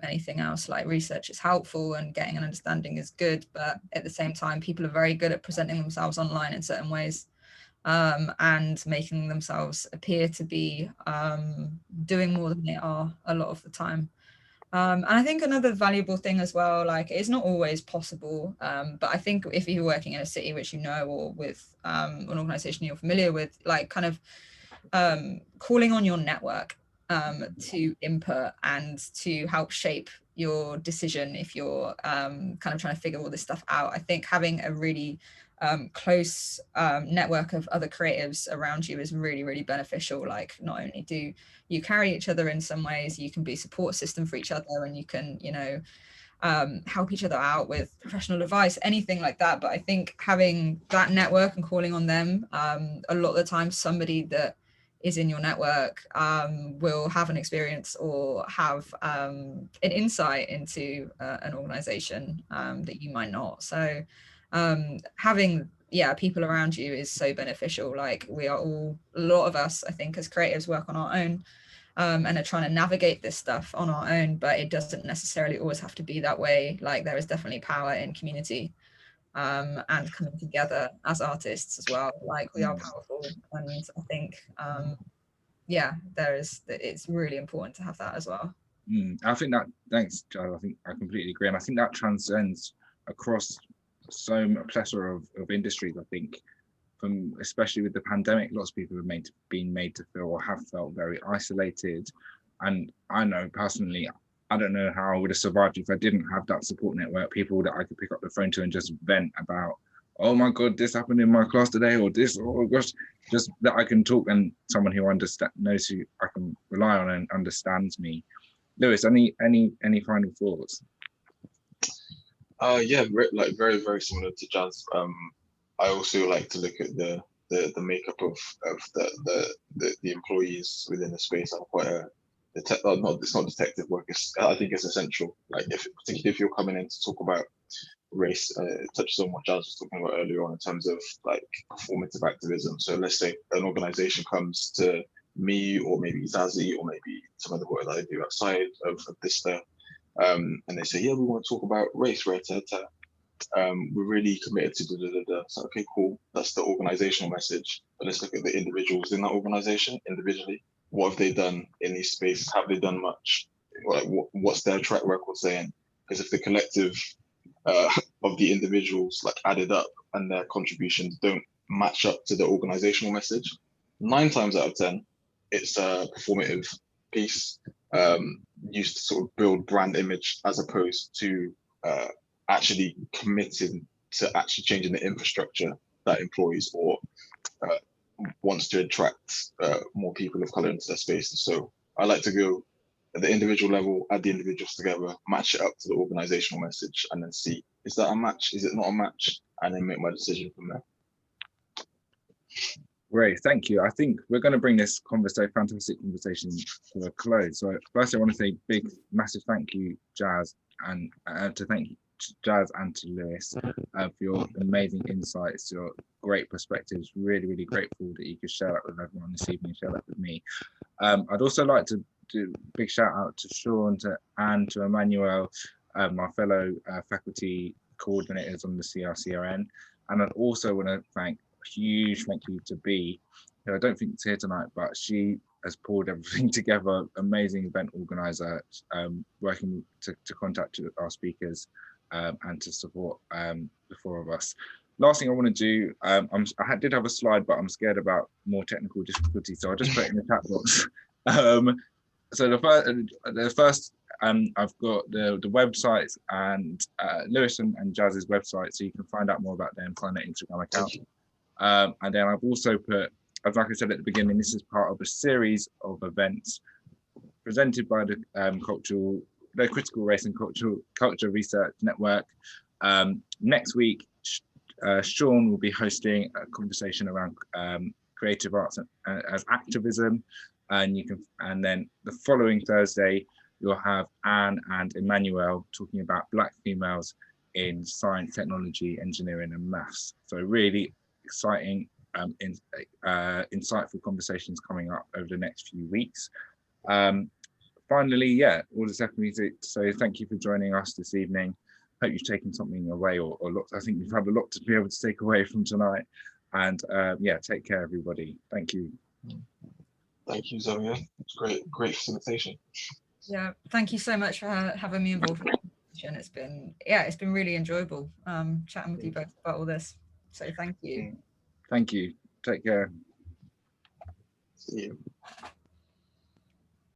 anything else. Like research is helpful and getting an understanding is good, but at the same time, people are very good at presenting themselves online in certain ways, and making themselves appear to be doing more than they are a lot of the time. And I think another valuable thing as well, like it's not always possible, but I think if you're working in a city which you know, or with an organization you're familiar with, like kind of calling on your network to input and to help shape your decision if you're kind of trying to figure all this stuff out. I think having a really close network of other creatives around you is really, really beneficial. Like not only do you carry each other in some ways, you can be a support system for each other, and you can, you know, help each other out with professional advice, anything like that. But I think having that network and calling on them, a lot of the time somebody that is in your network will have an experience or have an insight into an organization that you might not. So having people around you is so beneficial. Like we are all, a lot of us, I think, as creatives work on our own and are trying to navigate this stuff on our own, but it doesn't necessarily always have to be that way. Like there is definitely power in community and coming together as artists as well. Like we are powerful, and I think it's really important to have that as well. I think that, thanks, Joe. I think I completely agree, and I think that transcends across so a plethora of industries. I think from, especially with the pandemic, lots of people have been made to feel or have felt very isolated. And I know personally, I don't know how I would have survived if I didn't have that support network, people that I could pick up the phone to and just vent about, oh my God, this happened in my class today, or this, oh gosh, just that I can talk, and someone who knows who I can rely on and understands me. Lewis, any final thoughts? Yeah, like very, very similar to Jazz. I also like to look at the makeup of the employees within the space. I'm quite it's not detective work. I think it's essential. Like particularly if you're coming in to talk about race, it touches on what Jazz was talking about earlier on in terms of like performative activism. So let's say an organization comes to me, or maybe Zazie, or maybe some of the work that I do outside of this stuff, and they say, yeah, we want to talk about race, right? We're really committed to da. So okay, cool. That's the organizational message. But let's look at the individuals in that organization individually. What have they done in these spaces? Have they done much? Like, what's their track record saying? Because if the collective of the individuals like added up and their contributions don't match up to the organizational message, 9 times out of 10, it's a performative piece used to sort of build brand image as opposed to actually committing to actually changing the infrastructure that employs or wants to attract more people of color into their spaces. So I like to go at the individual level, add the individuals together, match it up to the organizational message, and then see, is that a match? Is it not a match? And then make my decision from there. Great, thank you. I think we're going to bring this fantastic conversation to a close. So first, I want to say big, massive thank you, Jazz, and to thank you, Jazz and to Lewis for your amazing insights, your great perspectives. Really, really grateful that you could share that with everyone this evening, share that with me. I'd also like to do a big shout out to Sean, to Anne, to Emmanuel, my fellow faculty coordinators on the CRCRN. And I'd also want to thank huge thank you to Bea, who I don't think is here tonight, but she has pulled everything together. Amazing event organizer, working to contact our speakers and to support the 4 of us. Last thing I want to do, I did have a slide, but I'm scared about more technical difficulties, so I'll just put it in the chat box. So the first I've got the websites and Lewis and Jazz's website, so you can find out more about them, find their Instagram account. And then I've also put, as like I said at the beginning, this is part of a series of events presented by the Critical Race and Culture Research Network. Next week, Sean will be hosting a conversation around creative arts as activism, and then the following Thursday you'll have Anne and Emmanuel talking about Black females in science, technology, engineering, and maths. So really exciting, insightful conversations coming up over the next few weeks. Finally, all that's left for me to say thank you for joining us this evening. Hope you've taken something away, or lots. I think you've had a lot to be able to take away from tonight. And take care, everybody. Thank you. Thank you, Xavier. It's great facilitation. Yeah, thank you so much for having me involved in the conversation. It's been really enjoyable chatting with you both about all this. So thank you. Thank you. Take care. See you.